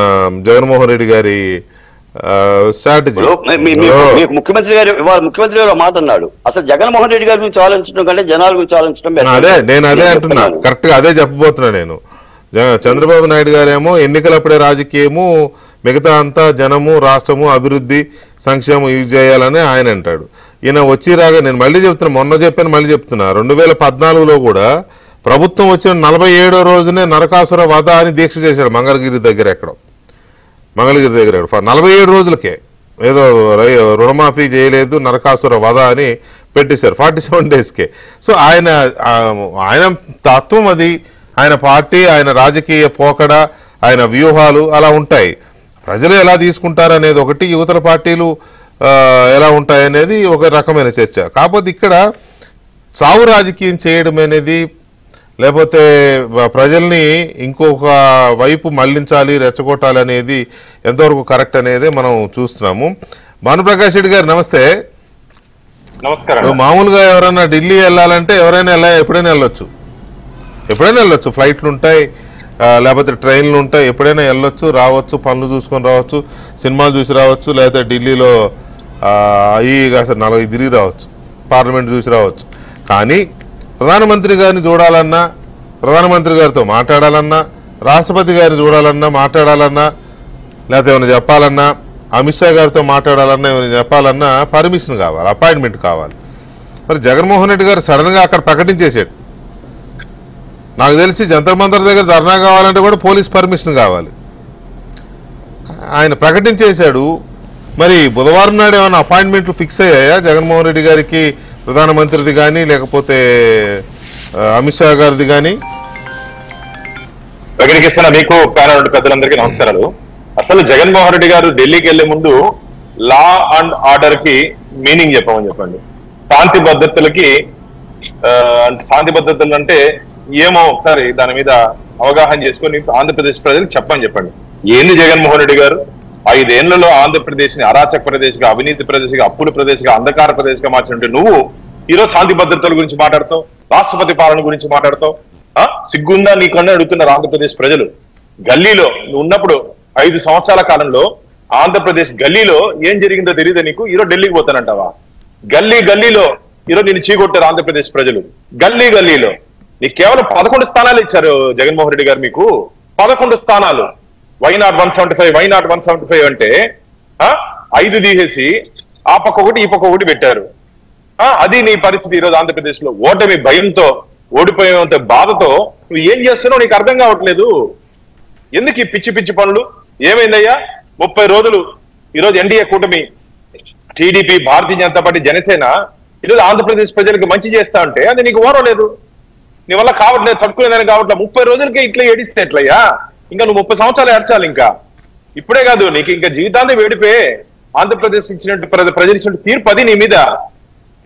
జగన్మోహన్ రెడ్డి గారి స్ట్రాటజీ. ముఖ్యమంత్రి గారు మాట అన్నాడు, అసలు జగన్మోహన్ రెడ్డి గారి గురించి ఆలోచించడం కంటే జనాల గురించి ఆలోచించడం. నేను అదే అంటున్నా, కరెక్ట్ గా అదే చెప్పబోతున్నా నేను. చంద్రబాబు నాయుడు గారేమో ఎన్నికలప్పుడే రాజకీయము, మిగతా అంతా జనము, రాష్ట్రము, అభివృద్ధి, సంక్షేమం ఇవి చేయాలని ఆయన అంటాడు. ఈయన వచ్చి రాగా నేను మళ్ళీ చెప్తున్నా, మొన్న చెప్పాను మళ్ళీ చెప్తున్నా, 2014లో కూడా ప్రభుత్వం వచ్చిన 47వ రోజునే నరకాసుర వధ అని దీక్ష చేశాడు మంగళగిరి దగ్గర. 47 రోజులకే ఏదో రుణమాఫీ చేయలేదు, నరకాసుర వధ అని పెట్టేశారు 47 డేస్కే. సో ఆయన తత్వం అది, ఆయన పార్టీ, ఆయన రాజకీయ పోకడ, ఆయన వ్యూహాలు అలా ఉంటాయి. ప్రజలు ఎలా తీసుకుంటారు అనేది ఒకటి, యువతల పార్టీలు ఎలా ఉంటాయి అనేది ఒక రకమైన చర్చ. కాకపోతే ఇక్కడ సావు రాజకీయం చేయడం అనేది, లేకపోతే ప్రజల్ని ఇంకొక వైపు మళ్లించాలి, రెచ్చగొట్టాలి అనేది ఎంతవరకు కరెక్ట్ అనేది మనం చూస్తున్నాము. భానుప్రకాష్ రెడ్డి గారు నమస్తే. నమస్కారం. మామూలుగా ఎవరైనా ఢిల్లీ వెళ్ళాలంటే ఎప్పుడైనా వెళ్ళొచ్చు, ఫ్లైట్లు ఉంటాయి, లేకపోతే ట్రైన్లు ఉంటాయి, ఎప్పుడైనా వెళ్ళొచ్చు, రావచ్చు, పనులు చూసుకొని రావచ్చు, సినిమాలు చూసి రావచ్చు, లేకపోతే ఢిల్లీలో కాస్త 40 తిరిగి రావచ్చు, పార్లమెంట్ చూసి రావచ్చు. కానీ ప్రధానమంత్రి గారిని చూడాలన్నా, ప్రధానమంత్రి గారితో మాట్లాడాలన్నా, రాష్ట్రపతి గారిని చూడాలన్నా, మాట్లాడాలన్నా, లేకపోతే ఏమైనా చెప్పాలన్నా, అమిత్ షా గారితో మాట్లాడాలన్నా, ఏమైనా చెప్పాలన్నా పర్మిషన్ కావాలి, అపాయింట్మెంట్ కావాలి. మరి జగన్మోహన్ రెడ్డి గారు సడన్గా అక్కడ ప్రకటించేసాడు. నాకు తెలిసి జంతర్ మంతర్ దగ్గర ధర్నా కావాలంటే కూడా పోలీస్ పర్మిషన్ కావాలి. ఆయన ప్రకటించేశాడు. మరి బుధవారం నాడు ఏమైనా అపాయింట్మెంట్లు ఫిక్స్ అయ్యాయా జగన్మోహన్ రెడ్డి గారికి, ప్రధానమంత్రిది కానీ లేకపోతే అమిత్ షా గారిది కానీ? వెంకటకృష్ణ, నీకు ప్యానల్ పెద్దలందరికీ నమస్కారాలు. అసలు జగన్మోహన్ రెడ్డి గారు ఢిల్లీకి వెళ్లే ముందు లా అండ్ ఆర్డర్ కి మీనింగ్ చెప్పండి. శాంతి భద్రతలు అంటే ఏమో ఒకసారి దాని మీద అవగాహన చేసుకుని ఆంధ్రప్రదేశ్ ప్రజలకు చెప్పండి. ఏంది జగన్మోహన్ రెడ్డి గారు 5 ఏళ్లలో ఆంధ్రప్రదేశ్ ని అరాచక ప్రదేశ్ గా, అవినీతి ప్రదేశ్ గా, అప్పుల ప్రదేశ్ గా, అంధకార ప్రదేశ్ గా మార్చినట్టు నువ్వు ఈరోజు శాంతి భద్రతల గురించి మాట్లాడతావు, రాష్ట్రపతి పాలన గురించి మాట్లాడతావు. సిగ్గుందా నీకన్నా అడుగుతున్నారు ఆంధ్రప్రదేశ్ ప్రజలు. గల్లీలో నువ్వు ఉన్నప్పుడు 5 సంవత్సరాల కాలంలో ఆంధ్రప్రదేశ్ గల్లీలో ఏం జరిగిందో తెలియదు నీకు. ఈరోజు ఢిల్లీకి పోతానంటావా? గల్లీలో ఈరోజు నేను చీకొట్టారు ఆంధ్రప్రదేశ్ ప్రజలు. గల్లీలో నీకు కేవలం 11 స్థానాలు ఇచ్చారు జగన్మోహన్ రెడ్డి గారు. మీకు 11 స్థానాలు. వైనాట్ 175 అంటే 5 తీసేసి ఆ పక్క ఒకటి ఈ పక్క ఒకటి పెట్టారు. అది నీ పరిస్థితి ఈరోజు ఆంధ్రప్రదేశ్ లో. ఓటమి భయంతో, ఓడిపోయేంత బాధతో నువ్వు ఏం చేస్తున్నావు నీకు అర్థం కావట్లేదు. ఎందుకు ఈ పిచ్చి పనులు? ఏమైందయ్యా? 30 రోజులు ఈరోజు ఎన్డీఏ కూటమి, టీడీపీ, భారతీయ జనతా పార్టీ, జనసేన ఈరోజు ఆంధ్రప్రదేశ్ ప్రజలకు మంచి చేస్తా ఉంటే అది నీకు ఓరం లేదు, నీ వల్ల కావట్లేదు, తట్టుకునేదని కావట్లేదు. 30 రోజులకే ఇట్లా ఏడిస్తే ఎట్లయ్యా? ఇంకా నువ్వు 30 సంవత్సరాలు ఏడ్చాలి. ఇంకా ఇప్పుడే కాదు, నీకు ఇంకా జీవితాంతం వేడిపోయి ఆంధ్రప్రదేశ్ ఇచ్చినట్టు ప్రజలు ఇచ్చినట్టు తీర్పు అది నీ మీద.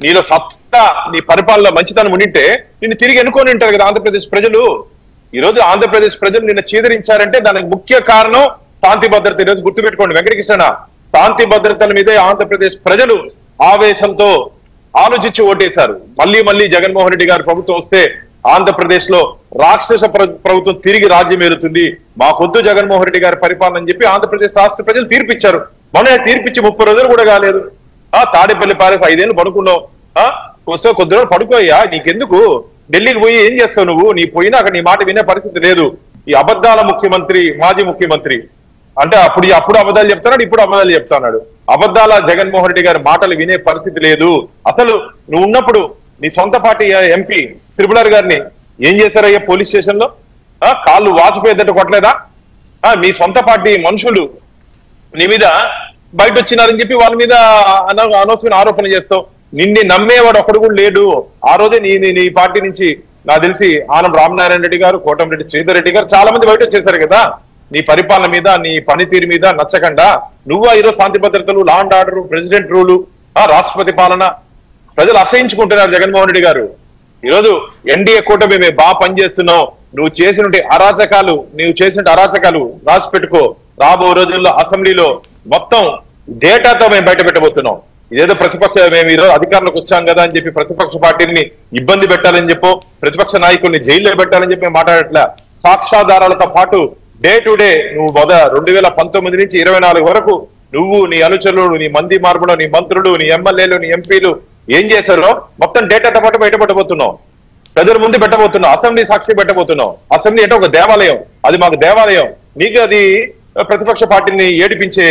నీలో సత్తా, నీ పరిపాలన మంచితనం ఉండింటే నిన్ను తిరిగి ఎన్నుకొని ఉంటారు కదా ఆంధ్రప్రదేశ్ ప్రజలు. ఈ రోజు ఆంధ్రప్రదేశ్ ప్రజలు నిన్న చీదరించారంటే దానికి ముఖ్య కారణం శాంతి భద్రత. ఈరోజు గుర్తుపెట్టుకోండి వెంకటకృష్ణ, శాంతి భద్రతల మీదే ఆంధ్రప్రదేశ్ ప్రజలు ఆవేశంతో ఆలోచించి ఓటేశారు. మళ్ళీ జగన్మోహన్ రెడ్డి గారు ప్రభుత్వం వస్తే ఆంధ్రప్రదేశ్ లో రాక్షస ప్రభుత్వం తిరిగి రాజ్యం ఏలుతుంది, మాకొద్దు జగన్మోహన్ రెడ్డి గారి పరిపాలన అని చెప్పి ఆంధ్రప్రదేశ్ రాష్ట్ర ప్రజలు తీర్పిచ్చారు. మొన్న తీర్పిచ్చి 30 రోజులు కూడా కాలేదు. తాడేపల్లి పారేసి 5 ఏళ్ళు పడుకున్నావు. కొద్ది రోజులు పడుకోయ్యా, నీకెందుకు? ఢిల్లీకి పోయి ఏం చేస్తావు నువ్వు? నీ పోయినా అక్కడ నీ మాట వినే పరిస్థితి లేదు. ఈ అబద్ధాల ముఖ్యమంత్రి, మాజీ ముఖ్యమంత్రి అంటే అప్పుడు అబద్ధాలు చెప్తాడు, ఇప్పుడు అబద్ధాలు చెప్తాడు. అబద్ధాల జగన్మోహన్ రెడ్డి గారి మాటలు వినే పరిస్థితి లేదు. అసలు నువ్వు ఉన్నప్పుడు నీ సొంత పార్టీ ఎంపీ త్రిపులార్ గారిని ఏం చేశారయ్యా పోలీస్ స్టేషన్ లో? కాళ్ళు వాచిపోయేటట్టు కొట్టలేదా? మీ సొంత పార్టీ మనుషులు నీ మీద బయట వచ్చినారని చెప్పి వాళ్ళ మీద అనవసరమైన ఆరోపణలు చేస్తావు. నిన్ను నమ్మేవాడు ఒక్కడు కూడా లేడు. ఆ రోజే నీ పార్టీ నుంచి నాకు తెలిసి ఆనం రామనారాయణ రెడ్డి గారు, కోటంరెడ్డి శ్రీధర్ రెడ్డి గారు చాలా మంది బయట వచ్చేసారు కదా. నీ పరిపాలన మీద, నీ పనితీరు మీద నచ్చకుండా నువ్వు ఈరోజు శాంతి భద్రతలు, law and order, president rule, రాష్ట్రపతి పాలన ప్రజలు అసహించుకుంటున్నారు. జగన్మోహన్ రెడ్డి గారు ఈరోజు ఎన్డీఏ కూటమి మేము బాగా పనిచేస్తున్నావు, నువ్వు చేసిన అరాచకాలు రాసి పెట్టుకో. రాబో రోజుల్లో అసెంబ్లీలో మొత్తం డేటాతో మేము బయట పెట్టబోతున్నాం. ఇదేదో మేము ఈరోజు అధికారంలోకి వచ్చాం కదా అని చెప్పి ప్రతిపక్ష పార్టీని ఇబ్బంది పెట్టాలని చెప్పో, ప్రతిపక్ష నాయకుల్ని జైల్లో పెట్టాలని చెప్పి మాట్లాడట్లా. సాక్ష్యాధారాలతో పాటు డే టు డే నువ్వు 2019 నుంచి 24 వరకు నువ్వు, నీ అనుచరులు, నీ మంది మార్పులు, నీ మంత్రులు, నీ ఎమ్మెల్యేలు, నీ ఎంపీలు ఏం చేశారో మొత్తం డేటాతో పాటు బయట పెట్టబోతున్నావు. ప్రజల ముందు పెట్టబోతున్నావు. అసెంబ్లీ సాక్షి పెట్టబోతున్నావు. అసెంబ్లీ అంటే ఒక దేవాలయం, అది మాకు దేవాలయం. నీకు అది ప్రతిపక్ష పార్టీని ఏడిపించే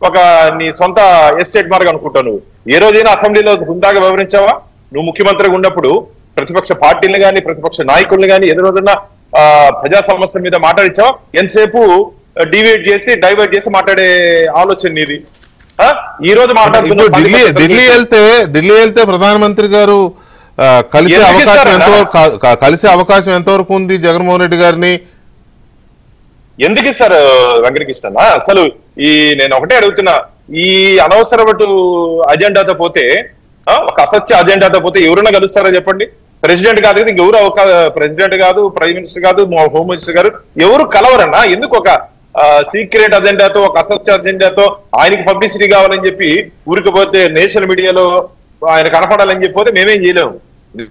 ఒక నీ సొంత ఎస్టేట్ మార్గం అనుకుంటావు. నువ్వు ఏ రోజైనా అసెంబ్లీలో హుందాగా వివరించావా? నువ్వు ముఖ్యమంత్రిగా ఉన్నప్పుడు ప్రతిపక్ష పార్టీలను కానీ, ప్రతిపక్ష నాయకుల్ని కానీ ఏ రోజున ప్రజా సమస్యల మీద మాట్లాడించావా? ఎంతసేపు డైవర్ట్ చేసి మాట్లాడే ఆలోచన నీది. ఈ రోజు మాట్లాడుతున్న ఢిల్లీ వెళ్తే ప్రధానమంత్రి గారు కలిసే అవకాశం ఎంతవరకు ఉంది జగన్మోహన్ రెడ్డి గారిని? ఎందుకు ఇస్తారు వెంకటకృష్ణ? అసలు నేను ఒకటే అడుగుతున్నా, ఈ అనవసరపు అజెండాతో పోతే, ఒక అసత్య అజెండాతో పోతే ఎవరైనా కలుస్తారో చెప్పండి? ప్రెసిడెంట్ కాదు కదా, ఇంకెవరు ప్రెసిడెంట్ కాదు, ప్రైమ్ మినిస్టర్ కాదు, హోమ్ మినిస్టర్ గారు ఎవరు కలవరన్నా? ఎందుకు ఒక సీక్రెట్ అజెండాతో, ఒక అసత్య అజెండాతో ఆయనకి పబ్లిసిటీ కావాలని చెప్పి ఊరికపోతే నేషనల్ మీడియాలో ఆయన కనపడాలని చెప్పిపోతే మేమేం చేయలేము.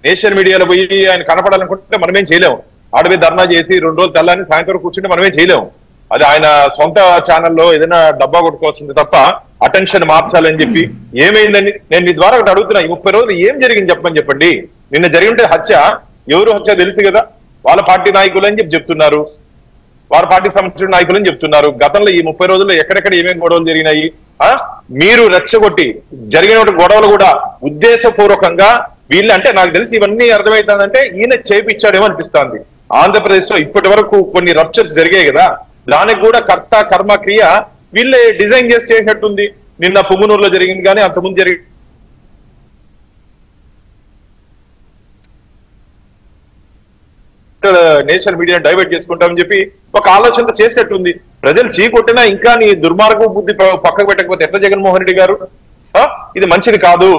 నేషనల్ మీడియాలో పోయి ఆయన కనపడాలనుకుంటే మనమేం చేయలేము. ఆడవి ధర్నా చేసి 2 రోజులు తెల్లని సాయంత్రం కూర్చుంటే మనమేం చేయలేము. అది ఆయన సొంత ఛానల్లో ఏదైనా డబ్బా కొట్టుకోవాల్సింది తప్ప అటెన్షన్ మార్చాలని చెప్పి ఏమైందని నేను మీ ద్వారా ఒకటి అడుగుతున్నా. ఈ 30 రోజులు ఏం జరిగింది చెప్పండి. నిన్న జరిగింటే హత్య, ఎవరు హత్య తెలుసు కదా, వాళ్ళ పార్టీ నాయకులు అని చెప్తున్నారు, వారి పార్టీకి సంబంధించిన నాయకులు అని చెప్తున్నారు. గతంలో ఈ 30 రోజుల్లో ఎక్కడెక్కడ ఏమేమి గొడవలు జరిగినాయి? మీరు రెచ్చగొట్టి జరిగిన గొడవలు కూడా ఉద్దేశపూర్వకంగా వీళ్ళు, అంటే నాకు తెలిసి ఇవన్నీ అర్థమవుతుందంటే ఈయన చేపించాడేమో అనిపిస్తుంది. ఆంధ్రప్రదేశ్ లో ఇప్పటి వరకు కొన్ని రప్చర్స్ జరిగాయి కదా, దానికి కూడా కర్త కర్మ క్రియ వీళ్ళే డిజైన్ చేసి చేసినట్టుంది. నిన్న పుంగనూరులో జరిగింది కానీ అంతకుముందు జరిగింది నేషనల్ మీడియాని డైవర్ట్ చేసుకుంటామని చెప్పి ఒక ఆలోచన చేసేట్టుంది. ప్రజలు చీకొట్టినా ఇంకా నీ దుర్మార్గ బుద్ధి పక్కకు పెట్టకపోతే ఎట్లా జగన్మోహన్ రెడ్డి గారు? ఇది మంచిది కాదు,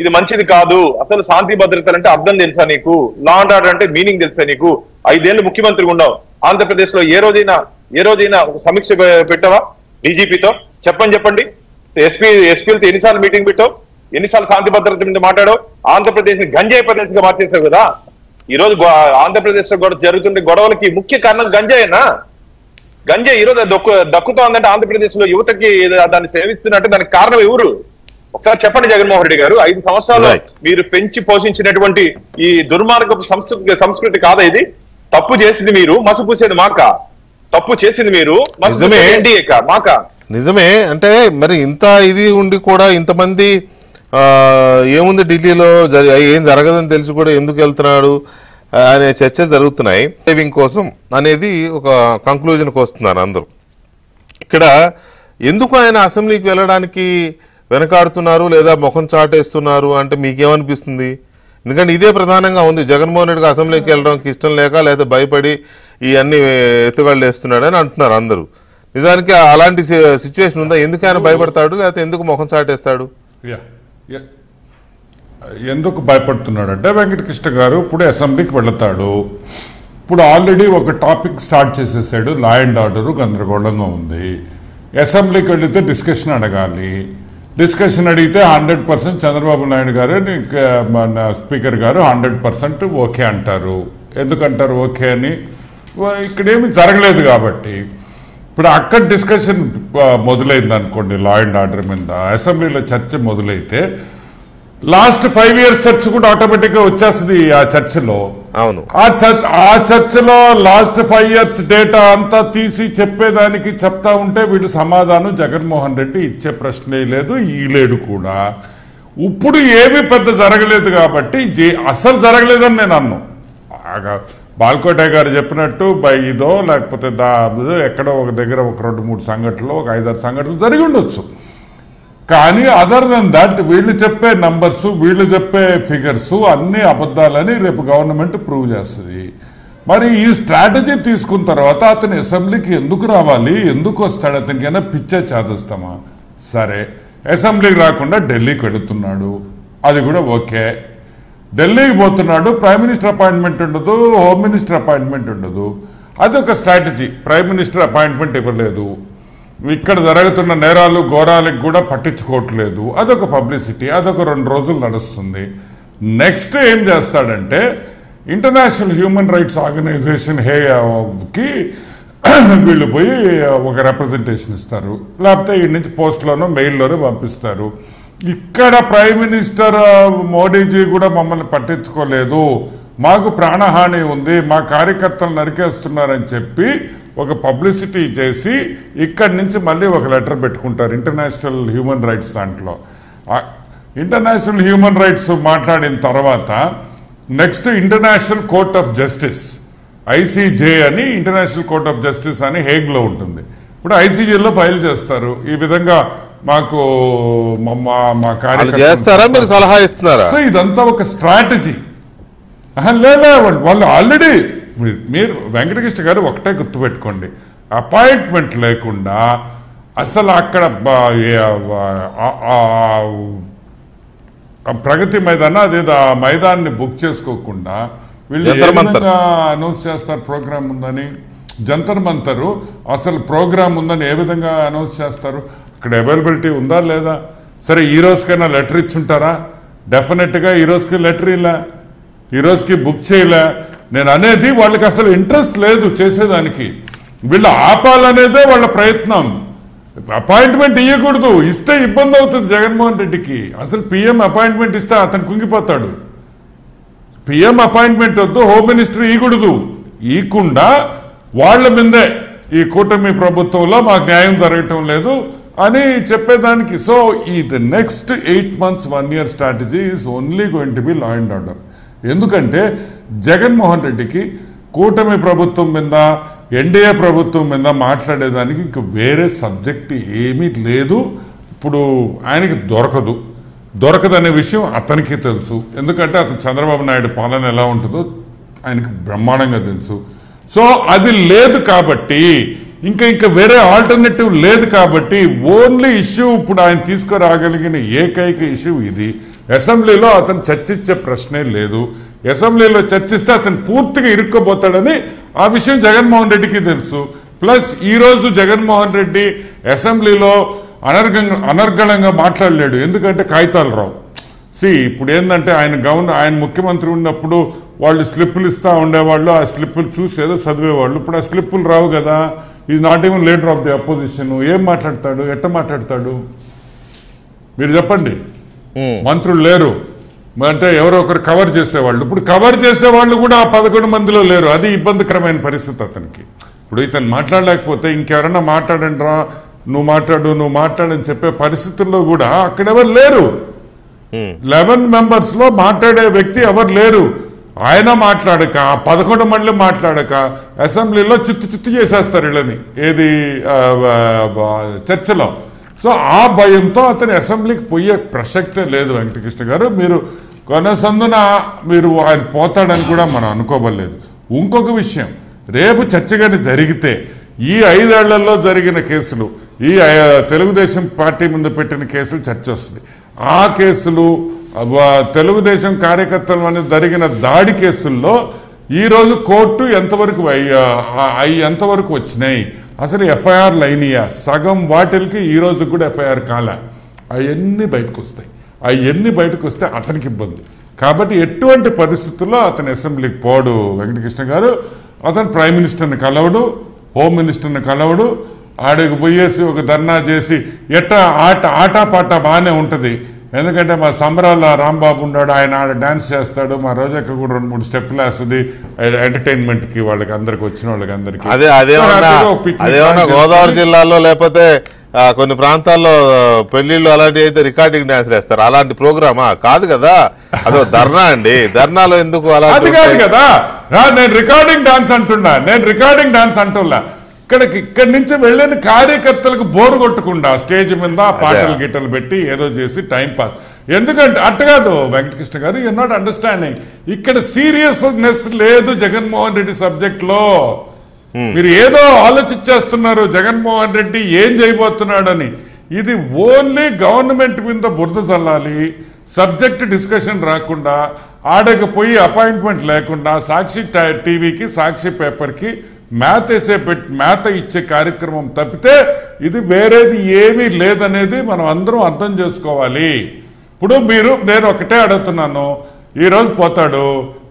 ఇది మంచిది కాదు. అసలు శాంతి భద్రతలు అంటే అర్థం తెలుసా నీకు? లా అండ్ ఆర్డర్ అంటే మీనింగ్ తెలుసా నీకు? 5 ఏళ్ళు ముఖ్యమంత్రిగా ఉన్నావు. ఆంధ్రప్రదేశ్ లో ఏ రోజైనా ఒక సమీక్ష పెట్టావా డీజీపీతో? చెప్పండి. ఎస్పీలతో ఎన్నిసార్లు మీటింగ్ పెట్టావు? ఎన్నిసార్లు శాంతి భద్రత మీద మాట్లాడావు? ఆంధ్రప్రదేశ్ ని గంజాయి ప్రదేశ్ గా మార్చేసావు కదా. ఈ రోజు ఆంధ్రప్రదేశ్ లో జరుగుతుండే గొడవలకి ముఖ్య కారణం గంజాయేనా? గంజాయి ఈ రోజు దక్కుతోందంటే ఆంధ్రప్రదేశ్ లో యువతకి దాన్ని సేవిస్తున్నట్టు దానికి కారణం ఎవరు? ఒకసారి చెప్పండి జగన్మోహన్ రెడ్డి గారు. 5 సంవత్సరాలు మీరు పెంచి పోషించినటువంటి ఈ దుర్మార్గపు సంస్కృతి కాదా ఇది? తప్పు చేసింది మీరు, మసపూసేది మాక. తప్పు చేసింది మీరు, మాక. నిజమే. అంటే మరి ఇంత ఇది ఉండి కూడా ఇంతమంది ఏముంది ఢిల్లీలో ఏం జరగదని తెలిసి కూడా ఎందుకు వెళ్తున్నాడు అనే చర్చలు జరుగుతున్నాయి. సేవింగ్ కోసం అనేది ఒక కంక్లూజన్కి వస్తున్నారు అందరూ. ఇక్కడ ఎందుకు ఆయన అసెంబ్లీకి వెళ్ళడానికి వెనకాడుతున్నారు లేదా ముఖం చాటేస్తున్నారు అంటే మీకేమనిపిస్తుంది? ఎందుకంటే ఇదే ప్రధానంగా ఉంది. జగన్మోహన్ రెడ్డికి అసెంబ్లీకి వెళ్ళడానికి ఇష్టం లేక లేదా భయపడి ఇవన్నీ ఎత్తుగాళ్ళు వేస్తున్నాడు అని అంటున్నారు అందరూ. నిజానికి అలాంటి సిచ్యువేషన్ ఉందా? ఎందుకు ఆయన భయపడతాడు లేకపోతే ఎందుకు ముఖం చాటేస్తాడు? ఎందుకు భయపడుతున్నాడంటే వెంకటకృష్ణ గారు ఇప్పుడు అసెంబ్లీకి వెళతాడు. ఇప్పుడు ఆల్రెడీ ఒక టాపిక్ స్టార్ట్ చేసేసాడు. లా అండ్ ఆర్డర్ గందరగోళంగా ఉంది. అసెంబ్లీకి వెళితే డిస్కషన్ అడగాలి. డిస్కషన్ అడిగితే 100% చంద్రబాబు నాయుడు గారు మన స్పీకర్ గారు 100% ఓకే అంటారు. ఎందుకంటారు ఓకే అని? ఇక్కడేమి జరగలేదు కాబట్టి. ఇప్పుడు అక్కడ డిస్కషన్ మొదలైంది అనుకోండి, లా అండ్ ఆర్డర్ మీద అసెంబ్లీలో చర్చ మొదలైతే లాస్ట్ 5 years చర్చ కూడా ఆటోమేటిక్ గా వచ్చేస్తుంది ఆ చర్చలో. అవును, ఆ చర్చలో లాస్ట్ 5 years డేటా అంతా తీసి చెప్పేదానికి చెప్తా ఉంటే వీళ్ళు సమాధానం జగన్మోహన్ రెడ్డి ఇచ్చే ప్రశ్నే లేదు, ఈలేడు కూడా. ఇప్పుడు ఏమీ పెద్ద జరగలేదు కాబట్టి అసలు జరగలేదని నేను అన్నాను. బాల్కోటే గారు చెప్పినట్టు ఇదో లేకపోతే ఎక్కడో ఒక దగ్గర ఒక 2-3 సంఘటనలు, ఒక 5-6 సంఘటనలు జరిగి ఉండొచ్చు. కానీ అదర్ దెన్ దట్ వీళ్ళు చెప్పే నంబర్స్, వీళ్ళు చెప్పే ఫిగర్స్ అన్ని అబద్ధాలని రేపు గవర్నమెంట్ ప్రూవ్ చేస్తుంది. మరి ఈ స్ట్రాటజీ తీసుకున్న తర్వాత అతను అసెంబ్లీకి ఎందుకు రావాలి? ఎందుకు వస్తాడు? అతనికైనా పిచ్చే చేదస్తామా? సరే, అసెంబ్లీకి రాకుండా ఢిల్లీకి వెళుతున్నాడు, అది కూడా ఓకే. ఢిల్లీకి పోతున్నాడు, ప్రైమ్ మినిస్టర్ అపాయింట్మెంట్ ఉండదు, హోమ్ మినిస్టర్ అపాయింట్మెంట్ ఉండదు. అదొక స్ట్రాటజీ. ప్రైమ్ మినిస్టర్ అపాయింట్మెంట్ ఇవ్వలేదు, ఇక్కడ జరుగుతున్న నేరాలు ఘోరాలకు కూడా పట్టించుకోవట్లేదు, అదొక పబ్లిసిటీ, అదొక 2 రోజులు నడుస్తుంది. నెక్స్ట్ ఏం చేస్తాడంటే ఇంటర్నేషనల్ హ్యూమన్ రైట్స్ ఆర్గనైజేషన్ కి వీళ్ళు పోయి ఒక రిప్రజెంటేషన్ ఇస్తారు, లేకపోతే ఈ నుంచి పోస్ట్లోనో మెయిల్లోనో పంపిస్తారు. ఇక్కడ ప్రైమ్ మినిస్టర్ మోడీజీ కూడా మమ్మల్ని పట్టించుకోలేదు, మాకు ప్రాణహాని ఉంది, మా కార్యకర్తలు నరికేస్తున్నారని చెప్పి ఒక పబ్లిసిటీ చేసి ఇక్కడి నుంచి మళ్ళీ ఒక లెటర్ పెట్టుకుంటారు ఇంటర్నేషనల్ హ్యూమన్ రైట్స్ దాంట్లో. ఇంటర్నేషనల్ హ్యూమన్ రైట్స్ మాట్లాడిన తర్వాత next international court of justice ICJ అని, ఇంటర్నేషనల్ కోర్ట్ ఆఫ్ జస్టిస్ అని హేగ్లో ఉంటుంది. ఇప్పుడు ఐసీజేలో ఫైల్ చేస్తారు, ఈ విధంగా మాకు మా చేస్తారా, మీరు సలహా ఇస్తున్నారా? సో ఇదంతా ఒక స్ట్రాటజీ. లేదా వాళ్ళు ఆల్రెడీ మీరు వెంకటకృష్ణ గారు ఒకటే గుర్తుపెట్టుకోండి, అపాయింట్మెంట్ లేకుండా అసలు అక్కడ ప్రగతి మైదాన అదేదో ఆ మైదాన్ని బుక్ చేసుకోకుండా వీళ్ళు ఏ విధంగా అనౌన్స్ చేస్తారు ప్రోగ్రామ్ ఉందని? జంతర్ మంతరు అసలు ప్రోగ్రామ్ ఉందని ఏ విధంగా అనౌన్స్ చేస్తారు? అక్కడ అవైలబిలిటీ ఉందా లేదా? సరే ఈ రోజుకైనా లెటర్ ఇచ్చుంటారా? డెఫినెట్గా ఈ రోజుకి లెటర్ ఇలా, ఈ రోజుకి బుక్ చేయలే. నేను అనేది వాళ్ళకి అసలు ఇంట్రెస్ట్ లేదు చేసేదానికి, వీళ్ళు ఆపాలనేదే వాళ్ళ ప్రయత్నం. అపాయింట్మెంట్ ఇవ్వకూడదు, ఇస్తే ఇబ్బంది అవుతుంది జగన్మోహన్ రెడ్డికి. అసలు పిఎం అపాయింట్మెంట్ ఇస్తే అతను కుంగిపోతాడు. పిఎం అపాయింట్మెంట్ వద్దు, హోమ్ మినిస్టర్ ఇవ్వకూడదు. ఇవ్వకుండా వాళ్ళ మీదే ఈ కూటమి ప్రభుత్వంలో మాకు న్యాయం జరగటం లేదు అని చెప్పేదానికి. సో ఈ the next 8 months 1 year strategy is only going to be law and order. ఎందుకంటే జగన్మోహన్ రెడ్డికి కూటమి ప్రభుత్వం మీద, ఎన్డీఏ ప్రభుత్వం మీద మాట్లాడేదానికి ఇంక వేరే సబ్జెక్ట్ ఏమీ లేదు. ఇప్పుడు ఆయనకి దొరకదనే విషయం అతనికి తెలుసు. ఎందుకంటే అతను చంద్రబాబు నాయుడు పాలన ఎలా ఉంటుందో ఆయనకి బ్రహ్మాండంగా తెలుసు. సో అది లేదు కాబట్టి ఇంకా వేరే ఆల్టర్నేటివ్ లేదు కాబట్టి ఓన్లీ ఇష్యూ ఇప్పుడు ఆయన తీసుకురాగలిగిన ఏకైక ఇష్యూ ఇది. అసెంబ్లీలో అతను చర్చించే ప్రశ్నే లేదు. అసెంబ్లీలో చర్చిస్తే అతను పూర్తిగా ఇరుక్కోబోతాడని ఆ విషయం జగన్మోహన్ రెడ్డికి తెలుసు. ప్లస్ ఈరోజు జగన్మోహన్ రెడ్డి అసెంబ్లీలో అనర్గళంగా మాట్లాడలేడు, ఎందుకంటే కాగితాలు రావు. ఇప్పుడు ఏంటంటే ఆయన ముఖ్యమంత్రి ఉన్నప్పుడు వాళ్ళు స్లిప్పులు ఇస్తూ ఉండేవాళ్ళు, ఆ స్లిప్పులు చూసి ఏదో చదివేవాళ్ళు. ఇప్పుడు ఆ స్లిప్పులు రావు కదా. Is not even leader of the opposition. ఏం మాట్లాడతాడు, ఎట్ట మాట్లాడతాడు మీరు చెప్పండి? మంత్రులు లేరు అంటే ఎవరో ఒకరు కవర్ చేసేవాళ్ళు. ఇప్పుడు కవర్ చేసేవాళ్ళు కూడా ఆ 11 మందిలో లేరు. అది ఇబ్బందికరమైన పరిస్థితి అతనికి. ఇప్పుడు ఇతను మాట్లాడలేకపోతే ఇంకెవరన్నా మాట్లాడండి రా, నువ్వు మాట్లాడని చెప్పే పరిస్థితుల్లో కూడా అక్కడెవరు లేరు. 11 members లో మాట్లాడే వ్యక్తి ఎవరు లేరు. ఆయన మాట్లాడక 11 మంది మాట్లాడక అసెంబ్లీలో చిత్తు చేసేస్తారు వీళ్ళని, ఏది చర్చలో. సో ఆ భయంతో అతని అసెంబ్లీకి పోయే ప్రసక్తే లేదు. వెంకటకృష్ణ గారు, మీరు కొనసందున ఆయన పోతాడని కూడా మనం అనుకోవలేదు. ఇంకొక విషయం, రేపు చర్చ కానీ జరిగితే ఈ 5 ఏళ్లలో జరిగిన కేసులు, ఈ తెలుగుదేశం పార్టీ ముందు పెట్టిన కేసులు చర్చ వస్తుంది. ఆ కేసులు తెలుగుదేశం కార్యకర్తల మీద జరిగిన దాడి కేసుల్లో ఈరోజు కోర్టు ఎంతవరకు వచ్చినాయి, అసలు ఎఫ్ఐఆర్లు అయినాయా, సగం వాటిల్కి ఈరోజు కూడా ఎఫ్ఐఆర్ కాలే. అవన్నీ బయటకు వస్తాయి. అవన్నీ బయటకు వస్తే అతనికి ఇబ్బంది. కాబట్టి ఎటువంటి పరిస్థితుల్లో అతను అసెంబ్లీకి పోడు వెంకటకృష్ణ గారు. అతను ప్రైమ్ మినిస్టర్ని కలవడు, హోమ్ మినిస్టర్ని కలవడు. ఆడికి పోయేసి ఒక ధర్నా చేసి ఆటపాట బాగానే ఉంటుంది. ఎందుకంటే మా సంబరాల రాంబాబు ఉన్నాడు, ఆయన ఆడ డాన్స్ చేస్తాడు. మా రోజక్క కూడా 2-3 స్టెప్పులు వేస్తుంది ఎంటర్టైన్మెంట్కి, వాళ్ళకి అందరికి వచ్చిన వాళ్ళకి అందరికి. అదేమన్నా గోదావరి జిల్లాలో లేకపోతే కొన్ని ప్రాంతాల్లో పెళ్లిళ్ళు అలాంటివి అయితే రికార్డింగ్ డాన్స్ వేస్తారు. అలాంటి ప్రోగ్రామా కాదు కదా, అదో ధర్నా అండి. ధర్నాలో ఎందుకు అది కాదు కదా. నేను రికార్డింగ్ డాన్స్ అంటున్నా. ఇక్కడి నుంచి వెళ్ళిన కార్యకర్తలకు బోరు కొట్టకుండా స్టేజ్ మీద పాటలు గిట్టలు పెట్టి ఏదో చేసి టైం పాస్. ఎందుకంటే అట్టు కాదు వెంకటకృష్ణ గారు, యూఆర్ నాట్ అండర్స్టాండింగ్. ఇక్కడ సీరియస్నెస్ లేదు జగన్మోహన్ రెడ్డి సబ్జెక్ట్ లో. మీరు ఏదో ఆలోచించేస్తున్నారు జగన్మోహన్ రెడ్డి ఏం చేయబోతున్నాడని. ఇది ఓన్లీ గవర్నమెంట్ మీద బురద చల్లాలి, సబ్జెక్ట్ డిస్కషన్ రాకుండా, ఆడకపోయి అపాయింట్మెంట్ లేకుండా సాక్షి టీవీకి సాక్షి పేపర్కి మేత ఇచ్చే కార్యక్రమం తప్పితే ఇది వేరేది ఏమీ లేదనేది మనం అందరం అర్థం చేసుకోవాలి. ఇప్పుడు నేను ఒకటే అడుగుతున్నాను, ఈరోజు పోతాడు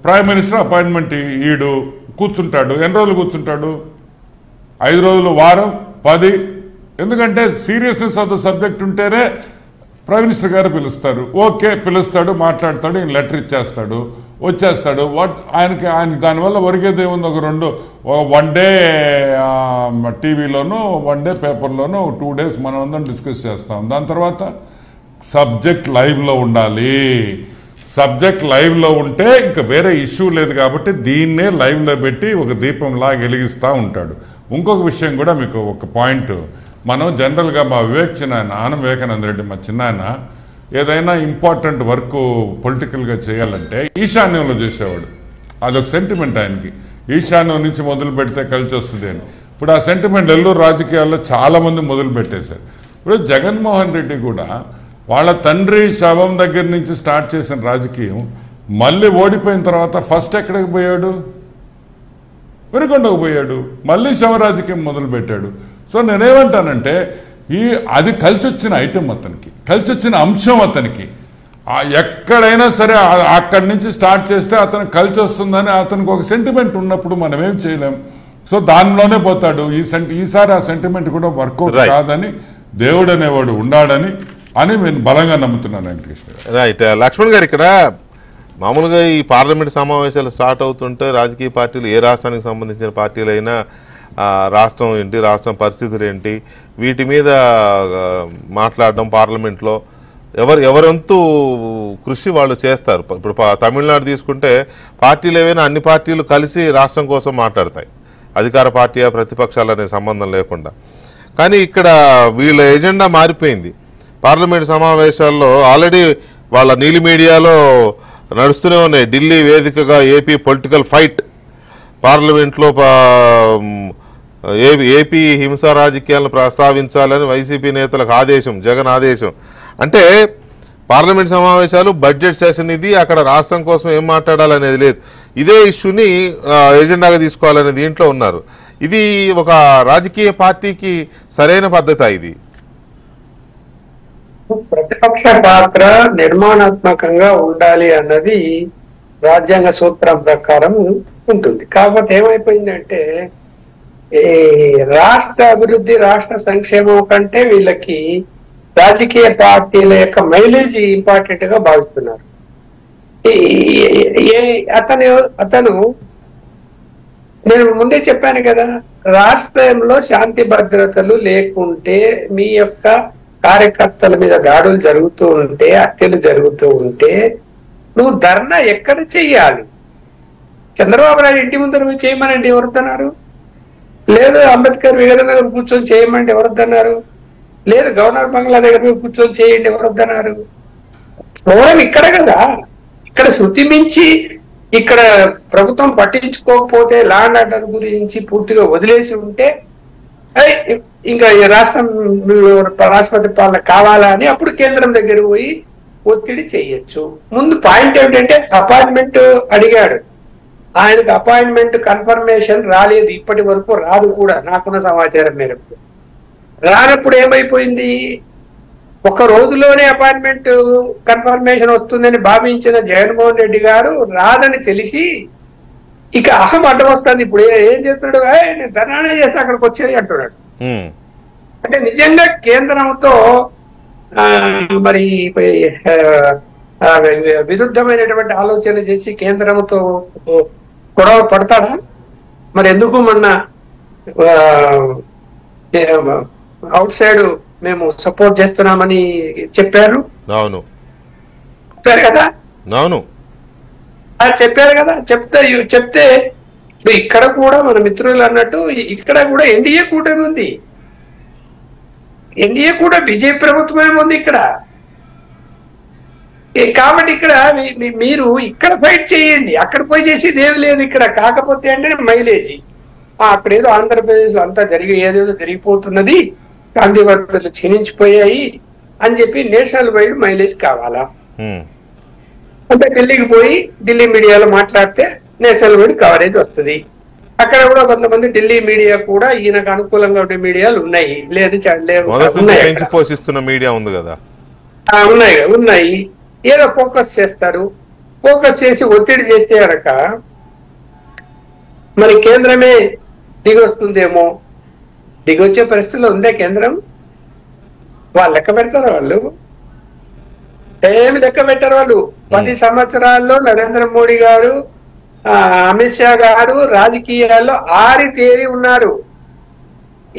ప్రైమ్ మినిస్టర్, అపాయింట్మెంట్ ఈడు కూర్చుంటాడు. ఎన్ని రోజులు కూర్చుంటాడు? 5 రోజులు, వారం, 10. ఎందుకంటే సీరియస్నెస్ ఆఫ్ ద సబ్జెక్ట్ ఉంటేనే ప్రైమ్ మినిస్టర్ గారు పిలుస్తారు. ఓకే, పిలుస్తాడు, మాట్లాడతాడు, ఈయన లెటర్ ఇచ్చేస్తాడు, వచ్చేస్తాడు. ఆయనకి దానివల్ల ఒరిగేది ఏముంది? ఒక 1 డే టీవీలోనూ 1 డే పేపర్లోనూ 2 days మనం అందరం డిస్కస్ చేస్తాం. దాని తర్వాత సబ్జెక్ట్ లైవ్లో ఉండాలి. సబ్జెక్ట్ లైవ్లో ఉంటే ఇంకా వేరే ఇష్యూ లేదు కాబట్టి దీన్నే లైవ్లో పెట్టి ఒక దీపంలా వెలిగిస్తూ ఉంటాడు. ఇంకొక విషయం కూడా మీకు ఒక పాయింట్, మనం జనరల్గా మా చిన్నాయన ఆనం వివేకానంద రెడ్డి మా చిన్నాయన ఏదైనా ఇంపార్టెంట్ వర్క్ పొలిటికల్గా చేయాలంటే ఈశాన్యంలో చేసేవాడు. అదొక సెంటిమెంట్ ఆయనకి, ఈశాన్యం నుంచి మొదలు పెడితే కలిసి వస్తుంది అని. ఇప్పుడు ఆ సెంటిమెంట్ నెల్లూరు రాజకీయాల్లో చాలామంది మొదలు పెట్టేశారు. ఇప్పుడు జగన్మోహన్ రెడ్డి కూడా వాళ్ళ తండ్రి శవం దగ్గర నుంచి స్టార్ట్ చేసిన రాజకీయం మళ్ళీ ఓడిపోయిన తర్వాత ఫస్ట్ ఎక్కడికి పోయాడు? వినుకొండకు పోయాడు, మళ్ళీ శవ రాజకీయం మొదలు పెట్టాడు. సో నేనేమంటానంటే అది కలిసి వచ్చిన ఐటెం అతనికి, కలిసి వచ్చిన అంశం అతనికి. ఎక్కడైనా సరే అక్కడి నుంచి స్టార్ట్ చేస్తే అతనికి కలిసి వస్తుందని అతనికి ఒక సెంటిమెంట్ ఉన్నప్పుడు మనం ఏం చేయలేం. సో దానిలోనే పోతాడు. ఈసారి ఆ సెంటిమెంట్ కూడా వర్కౌట్ కాదని, దేవుడు అనేవాడు ఉన్నాడని నేను బలంగా నమ్ముతున్నాను. వెంకటకృష్ణ గారు రైట్. లక్ష్మణ్ గారు, ఇక్కడ మామూలుగా ఈ పార్లమెంట్ సమావేశాలు స్టార్ట్ అవుతుంటే రాజకీయ పార్టీలు, ఏ రాష్ట్రానికి సంబంధించిన పార్టీలైనా రాష్ట్రం ఏంటి, రాష్ట్రం పరిస్థితులు ఏంటి, వీటి మీద మాట్లాడడం పార్లమెంట్లో ఎవరంతూ కృషి వాళ్ళు చేస్తారు. ఇప్పుడు తమిళనాడు తీసుకుంటే పార్టీలు ఏవైనా అన్ని పార్టీలు కలిసి రాష్ట్రం కోసం మాట్లాడతాయి, అధికార పార్టీ ప్రతిపక్షాలు అనే సంబంధం లేకుండా. కానీ ఇక్కడ వీళ్ళ ఎజెండా మారిపోయింది. పార్లమెంట్ సమావేశాల్లో ఆల్రెడీ వాళ్ళ నీలి మీడియాలో నడుస్తూనే ఉన్నాయి. ఢిల్లీ వేదికగా ఏపీ పొలిటికల్ ఫైట్, పార్లమెంట్లో ఏపీ హింసా రాజకీయాలను ప్రస్తావించాలని వైసీపీ నేతలకు ఆదేశం, జగన్ ఆదేశం. అంటే పార్లమెంట్ సమావేశాలు, బడ్జెట్ సెషన్ ఇది, అక్కడ రాష్ట్రం కోసం ఏం మాట్లాడాలనేది లేదు. ఇదే ఇష్యూని ఎజెండాగా తీసుకోవాలనే దీంట్లో ఉన్నారు. ఇది ఒక రాజకీయ పార్టీకి సరైన పద్ధతి. ఇది ప్రతిపక్ష పాత్ర నిర్మాణాత్మకంగా ఉండాలి అన్నది రాజ్యాంగ సూత్రం ప్రకారం ఉంటుంది. కాకపోతే ఏమైపోయిందంటే ఈ రాష్ట్ర అభివృద్ధి, రాష్ట్ర సంక్షేమం కంటే వీళ్ళకి రాజకీయ పార్టీల యొక్క మైలేజ్ ఇంపార్టెంట్ గా భావిస్తున్నారు. అతను నేను ముందే చెప్పాను కదా, రాష్ట్రంలో శాంతి భద్రతలు లేకుంటే, మీ యొక్క కార్యకర్తల మీద దాడులు జరుగుతూ ఉంటే, హత్యలు జరుగుతూ ఉంటే నువ్వు ధర్నా ఎక్కడ చెయ్యాలి? చంద్రబాబు నాయుడు ఇంటి ముందర పోయి చేయమనండి, ఎవరుద్దన్నారు? లేదు అంబేద్కర్ విగ్రహం దగ్గర కూర్చొని చేయమంటే ఎవరొద్దన్నారు? లేదు గవర్నర్ బంగ్లా దగ్గర కూర్చొని చేయండి, ఎవరొద్దన్నారు? ప్రోగ్రాం ఇక్కడ కదా. ఇక్కడ శృతి మించి ఇక్కడ ప్రభుత్వం పట్టించుకోకపోతే లా అండ్ ఆర్డర్ గురించి పూర్తిగా వదిలేసి ఉంటే ఇంకా రాష్ట్రపతి పాలన కావాలా అని అప్పుడు కేంద్రం దగ్గర పోయి ఒత్తిడి చేయొచ్చు. ముందు పాయింట్ ఏమిటంటే అపాయింట్మెంట్ అడిగాడు, ఆయనకు అపాయింట్మెంట్ కన్ఫర్మేషన్ రాలేదు, ఇప్పటి వరకు రాదు కూడా నాకున్న సమాచారం మేరకు. రానప్పుడు ఏమైపోయింది, ఒక రోజులోనే అపాయింట్మెంట్ కన్ఫర్మేషన్ వస్తుందని భావించిన జగన్మోహన్ రెడ్డి గారు రాదని తెలిసి ఇక అహం అడ్డం వస్తుంది. ఇప్పుడు ఏం చేస్తున్నాడు, నేను ధర్నానే చేస్తే అక్కడికి వచ్చేది అంటున్నాడు. అంటే నిజంగా కేంద్రంతో మరి విరుద్ధమైనటువంటి ఆలోచన చేసి కేంద్రంతో గొడవ పడతాడా? మరి ఎందుకు మొన్న అవుట్ సైడ్ మేము సపోర్ట్ చేస్తున్నామని చెప్పారు. అవును చెప్పారు కదా, అవును చెప్పారు కదా. చెప్తే ఇక్కడ కూడా మన మిత్రులు అన్నట్టు ఇక్కడ కూడా ఎన్డీఏ కూటమి ఉంది, ఎన్డీఏ కూడా బీజేపీ ప్రభుత్వమే ఉంది ఇక్కడ. కాబట్టి ఇక్కడ మీరు ఇక్కడ ఫైట్ చేయండి, అక్కడ పోయి చేసేది ఏమి లేదు ఇక్కడ. కాకపోతే అంటే మైలేజీ అక్కడ ఏదో ఆంధ్రప్రదేశ్ లో అంతా ఏదేదో జరిగిపోతున్నది, గాంధీ వర్తలు క్షీణించిపోయాయి అని చెప్పి నేషనల్ వైడ్ మైలేజ్ కావాలా? అంటే ఢిల్లీకి పోయి ఢిల్లీ మీడియాలో మాట్లాడితే నేషనల్ వైడ్ కవరేజ్ వస్తుంది. అక్కడ కూడా కొంతమంది ఢిల్లీ మీడియా కూడా ఈయనకు అనుకూలంగా ఉండే మీడియాలు ఉన్నాయి, లేదు పోషిస్తున్న మీడియా ఉంది కదా, ఉన్నాయి. ఏదో ఫోకస్ చేస్తారు, ఫోకస్ చేసి ఒత్తిడి చేస్తే కనుక మరి కేంద్రమే దిగొస్తుందేమో. దిగొచ్చే పరిస్థితిలో ఉందే కేంద్రం? వాళ్ళు లెక్క పెడతారు, వాళ్ళు ఏమి లెక్క పెట్టారు. వాళ్ళు 10 సంవత్సరాల్లో నరేంద్ర మోడీ గారు, అమిత్ షా గారు రాజకీయాల్లో ఆరితేరి ఉన్నారు.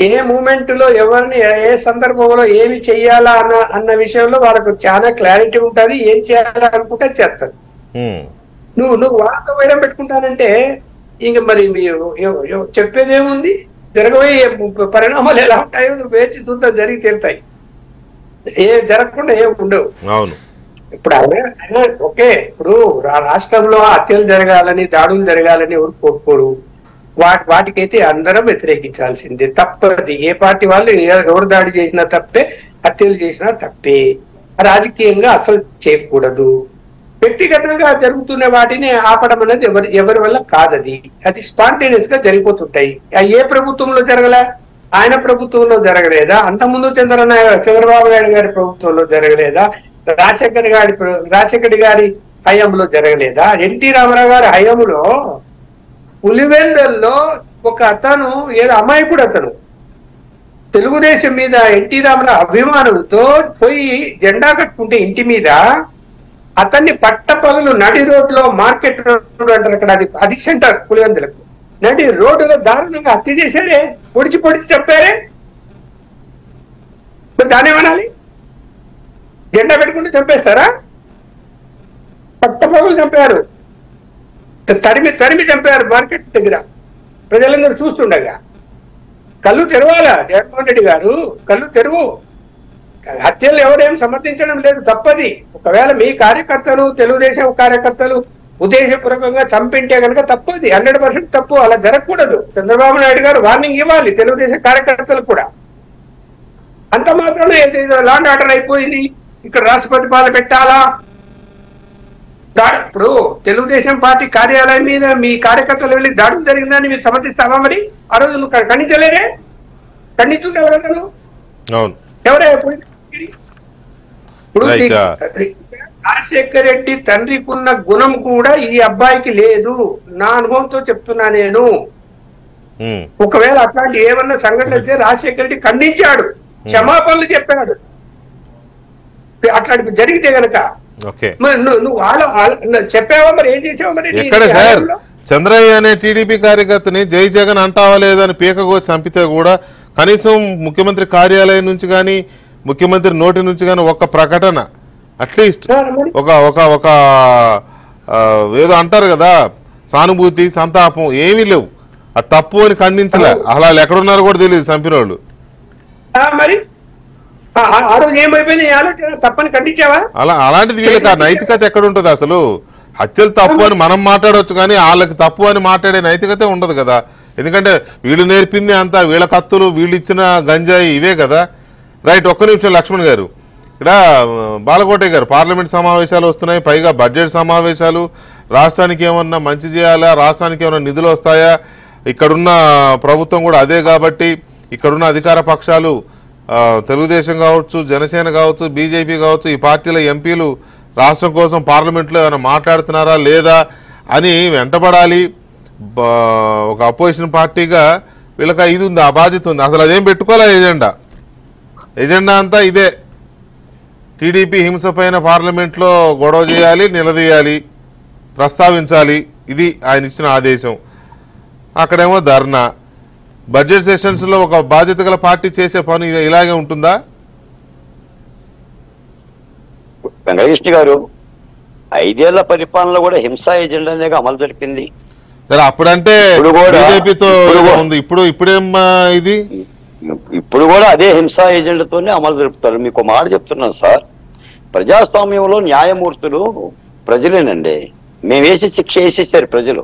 ఏ మూమెంట్ లో ఎవరిని ఏ సందర్భంలో ఏమి చెయ్యాలా అన్న విషయంలో వాళ్ళకు చాలా క్లారిటీ ఉంటుంది. ఏం చేయాలనుకుంటే చేస్తారు. నువ్వు వాళ్ళతో వైరం పెట్టుకుంటానంటే ఇంక మరి చెప్పేదేముంది? జరగబోయే పరిణామాలు ఎలా ఉంటాయో వేచి చూద్దాం, జరిగి తేలుతాయి. జరగకుండా ఏం ఉండవు. అవును. ఇప్పుడు ఓకే, ఇప్పుడు రాష్ట్రంలో హత్యలు జరగాలని, దాడులు జరగాలని ఎవరు కోరుకోరు. వాటికైతే అందరం వ్యతిరేకించాల్సిందే, తప్పది. ఏ పార్టీ వాళ్ళు ఎవరు దాడి చేసినా తప్పే, హత్యలు చేసినా తప్పే. రాజకీయంగా అసలు చేయకూడదు. వ్యక్తిగతంగా జరుగుతున్న వాటిని ఆపడం అనేది ఎవరి వల్ల కాదది. అది స్పాంటేనియస్ గా జరిగిపోతుంటాయి. ఏ ప్రభుత్వంలో జరగలే? ఆయన ప్రభుత్వంలో జరగలేదా? అంతకుముందు చంద్రబాబు నాయుడు గారి ప్రభుత్వంలో జరగలేదా? రాజశేఖర్ గారి హయాంలో జరగలేదా? ఎన్టీ రామారావు గారి హయాంలో పులివెందుల్లో ఒక అతను, ఏదో అమాయకుడు అతను, తెలుగుదేశం మీద ఎన్టీ రామారావు అభిమానులతో పోయి జెండా కట్టుకుంటే ఇంటి మీద అతన్ని పట్టపగలు నడి రోడ్లో, మార్కెట్ రోడ్ అంటారు అక్కడ, అది సెంటర్ పులివెందులకు, నడి రోడ్డులో దారుణంగా హత్య చేశారే, పొడిచి చెప్పారే. దానేమనాలి? జెండా పెట్టుకుంటే చంపేస్తారా? పట్టపగలు చంపారు, తరిమి చంపారు మార్కెట్ దగ్గర, ప్రజలందరూ చూస్తుండగా. కళ్ళు తెరవాలా జగన్మోహన్ రెడ్డి గారు? కళ్ళు తెరువు. హత్యలు ఎవరేం సమర్థించడం లేదు, తప్పది. ఒకవేళ మీ కార్యకర్తలు, తెలుగుదేశం కార్యకర్తలు ఉద్దేశపూర్వకంగా చంపింటే కనుక తప్పది, 100% తప్పు. అలా జరగకూడదు. చంద్రబాబు నాయుడు గారు వార్నింగ్ ఇవ్వాలి తెలుగుదేశం కార్యకర్తలు కూడా. అంత మాత్రమే లాండ్ ఆర్డర్ అయిపోయింది, ఇక్కడ రాష్ట్రపతి పాలన పెట్టాలా? ఇప్పుడు తెలుగుదేశం పార్టీ కార్యాలయం మీద మీ కార్యకర్తలు వెళ్ళి దాడులు జరిగిందని మీరు సమర్థిస్తావా? మరి ఆ రోజు నువ్వు ఖండించలేదే? ఖండించుంటావు కదా నువ్వు. ఎవరే ఇప్పుడు రాజశేఖర్ రెడ్డి తండ్రికి ఉన్న గుణం కూడా ఈ అబ్బాయికి లేదు, నా అనుభవంతో చెప్తున్నా నేను. ఒకవేళ అట్లాంటి ఏమన్నా సంఘటన అయితే రాజశేఖర్ రెడ్డి ఖండించాడు, క్షమాపణలు చెప్పాడు. అట్లాంటి జరిగితే గనక నువ్వు చెప్పావా? మరి ఏం చేసావా? మరి ఎక్కడ సార్ చంద్రయ్య అనే టీడీపీ కార్యకర్తని జై జగన్ అంటావా లేదని పీకగోచి చంపితే కూడా కనీసం ముఖ్యమంత్రి కార్యాలయం నుంచి కానీ, ముఖ్యమంత్రి నోటి నుంచి కానీ ఒక ప్రకటన, అట్లీస్ట్ ఒక ఒక ఒక ఏదో అంటారు కదా, సానుభూతి, సంతాపం ఏమీ లేవు. అది తప్పు అని ఖండించలే. అలా ఎక్కడున్నారో కూడా తెలియదు చంపిన వాళ్ళు. మరి ఆ రోజు ఏమైపోయింది? తప్పని ఖండించావా? అలాంటిది వీళ్ళకి ఆ నైతికత ఎక్కడ ఉంటుంది అసలు? హత్యలు తప్పు అని మనం మాట్లాడవచ్చు, కానీ వాళ్ళకి తప్పు అని మాట్లాడే నైతికతే ఉండదు కదా. ఎందుకంటే వీళ్ళు నేర్పింది అంతా, వీళ్ళ కత్తులు, వీళ్ళు ఇచ్చిన గంజాయి ఇవే కదా. రైట్, ఒక్క నిమిషం లక్ష్మణ్ గారు. ఇక్కడ బాలకోటయ్య గారు, పార్లమెంట్ సమావేశాలు వస్తున్నాయి, పైగా బడ్జెట్ సమావేశాలు. రాష్ట్రానికి ఏమన్నా మంచి చేయాలా, రాష్ట్రానికి ఏమన్నా నిధులు వస్తాయా? ఇక్కడున్న ప్రభుత్వం కూడా అదే కాబట్టి ఇక్కడున్న అధికార పక్షాలు తెలుగుదేశం కావచ్చు, జనసేన కావచ్చు, బీజేపీ కావచ్చు, ఈ పార్టీల ఎంపీలు రాష్ట్రం కోసం పార్లమెంట్లో ఏమైనా మాట్లాడుతున్నారా లేదా అని వెంటబడాలి. ఒక అపోజిషన్ పార్టీగా వీళ్ళకి ఇది ఉంది, ఆ బాధ్యత ఉంది. అసలు అదేం పెట్టుకోలే ఎజెండా అంతా ఇదే. టీడీపీ హింస పైన పార్లమెంట్లో గొడవ చేయాలి, నిలదీయాలి, ప్రస్తావించాలి. ఇది ఆయన ఇచ్చిన ఆదేశం. అక్కడేమో ధర్నా. బడ్జెట్ సెషన్స్లో ఒక బాధ్యత గల పార్టీ చేసే పని ఇలాగే ఉంటుందా? వెంకటకృష్ణ గారు 5 ఏళ్ల పరిపాలనలో కూడా హింసా ఎజెండానే అమలు జరిపింది. సరే, అప్పుడంటే బీజేపీతో ఉంది, ఇప్పుడేం ఇది? ఇప్పుడు కూడా అదే హింసా ఎజెండాతోనే అమలు జరుపుతారు. మీకు మాట చెప్తున్నాను సార్, ప్రజాస్వామ్యంలో న్యాయమూర్తులు ప్రజలేనండి. మేము వేసి శిక్ష వేసేసారు ప్రజలు,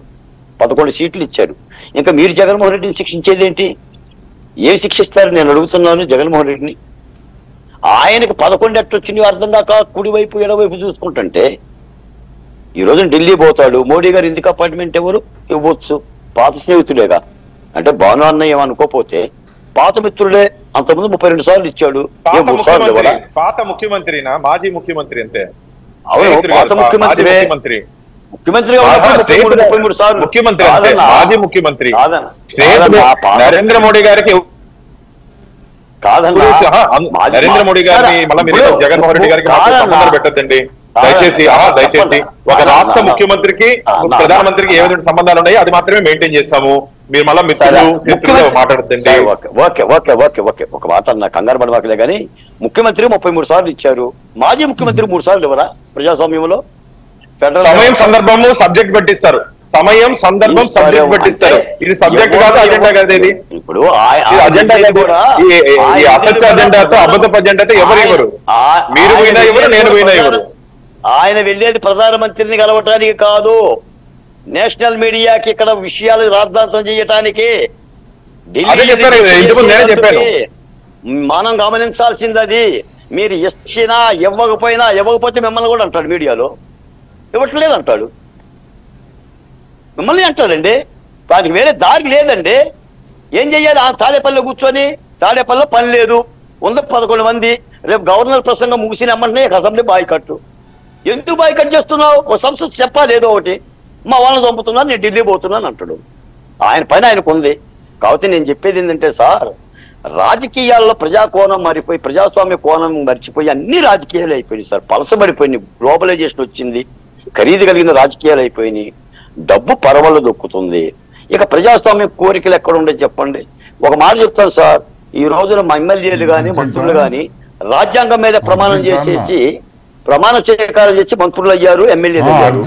11 సీట్లు ఇచ్చారు. ఇంకా మీరు జగన్మోహన్ రెడ్డిని శిక్షించేది ఏంటి? ఏం శిక్షిస్తారు నేను అడుగుతున్నాను జగన్మోహన్ రెడ్డిని. ఆయనకి 11 ఎట్టొచ్చింది అర్థం కాక కుడివైపు ఎడవైపు చూసుకుంటుంటే, ఈ రోజు ఢిల్లీ పోతాడు. మోడీ గారు ఎందుకు అపాయింట్మెంట్ ఎవరు ఇవ్వచ్చు? పాత స్నేహితులేగా. అంటే భాను అన్న ఏమనుకోపోతే పాత మిత్రుడే, అంతకుముందు 32 సార్లు ఇచ్చాడు. పాత ముఖ్యమంత్రినా మాజీ ముఖ్యమంత్రి అంతే? అవును, పాత ముఖ్యమంత్రి. ముఖ్యమంత్రి ముఖ్యమంత్రి మాజీ ముఖ్యమంత్రి నరేంద్ర మోడీ గారికి కాదన్నా. నరేంద్ర మోడీ గారిని మళ్ళీ మీరు జగన్మోహన్ రెడ్డి గారికి సంబంధం పెట్టద్దండి దయచేసి. ఒక రాష్ట్ర ముఖ్యమంత్రికి ప్రధానమంత్రికి ఏ విధంగా సంబంధాలు ఉన్నాయో అది మాత్రమే మెయింటైన్ చేస్తాము. మీరు మళ్ళీ మిత్రులు మాట్లాడుతుంది. ఒక మాట అన్న కంగారు పడమాకలే కానీ, ముఖ్యమంత్రి 33 సార్లు ఇచ్చారు, మాజీ ముఖ్యమంత్రి 3 సార్లు ఇవ్వరా ప్రజాస్వామ్యంలో? సమయం సందర్భము సబ్జెక్ట్ పెట్టిస్తారు. సమయం సందర్భం సబ్జెక్ట్ పెట్టిస్తారు. ఇది సబ్జెక్ట్ కాదు, అజెండా కాదు. ఇది ఇప్పుడు అజెండా ఈ అసత్య అజెండాతో అబద్ధపు అజెండాతో ఎవరు మీరు పోయినా ఎవరు, నేను పోయినా ఎవరు. ఆయన వెళ్ళేది ప్రధానమంత్రిని కలవటానికి కాదు, నేషనల్ మీడియాకి ఇక్కడ విషయాలు రాద్ధాంతం చేయటానికి. మనం గమనించాల్సింది అది. మీరు ఇచ్చినా ఇవ్వకపోతే మిమ్మల్ని కూడా అంటాడు మీడియాలో. ఇవ్వట్లేదు అంటాడు, మిమ్మల్ని అంటాడండి. దానికి వేరే దారి లేదండి. ఏం చెయ్యాలి? తాడేపల్లిలో కూర్చొని, తాడేపల్లిలో పని లేదు, 11 మంది. రేపు గవర్నర్ ప్రసంగం ముగిసిన వెంటనే అసెంబ్లీ బాయ్కట్టు. ఎందుకు బాయ్కట్ చేస్తున్నావు? ఒక సంస్థ చెప్పాలి ఏదో ఒకటి. మా వాళ్ళని చంపుతున్నాను, నేను ఢిల్లీ పోతున్నాను అంటాడు. ఆయన పని ఆయనకు ఉంది. కాబట్టి నేను చెప్పేది ఏంటంటే సార్, రాజకీయాల్లో ప్రజా కోణం మారిపోయి, ప్రజాస్వామ్య కోణం మర్చిపోయి అన్ని రాజకీయాలు అయిపోయినాయి సార్. పలసబడిపోయినాయి. గ్లోబలైజేషన్ వచ్చింది, ఖరీదు కలిగిన రాజకీయాలు అయిపోయినాయి, డబ్బు పరవలు దొక్కుతుంది. ఇక ప్రజాస్వామ్య కోరికలు ఎక్కడ ఉండే చెప్పండి. ఒక మాట చెప్తాను సార్, ఈ రోజున మా ఎమ్మెల్యేలు కానీ మంత్రులు కానీ రాజ్యాంగం మీద ప్రమాణం చేసేసి ప్రమాణ స్వీకారం చేసి మంత్రులు అయ్యారు, ఎమ్మెల్యేలు అయ్యారు.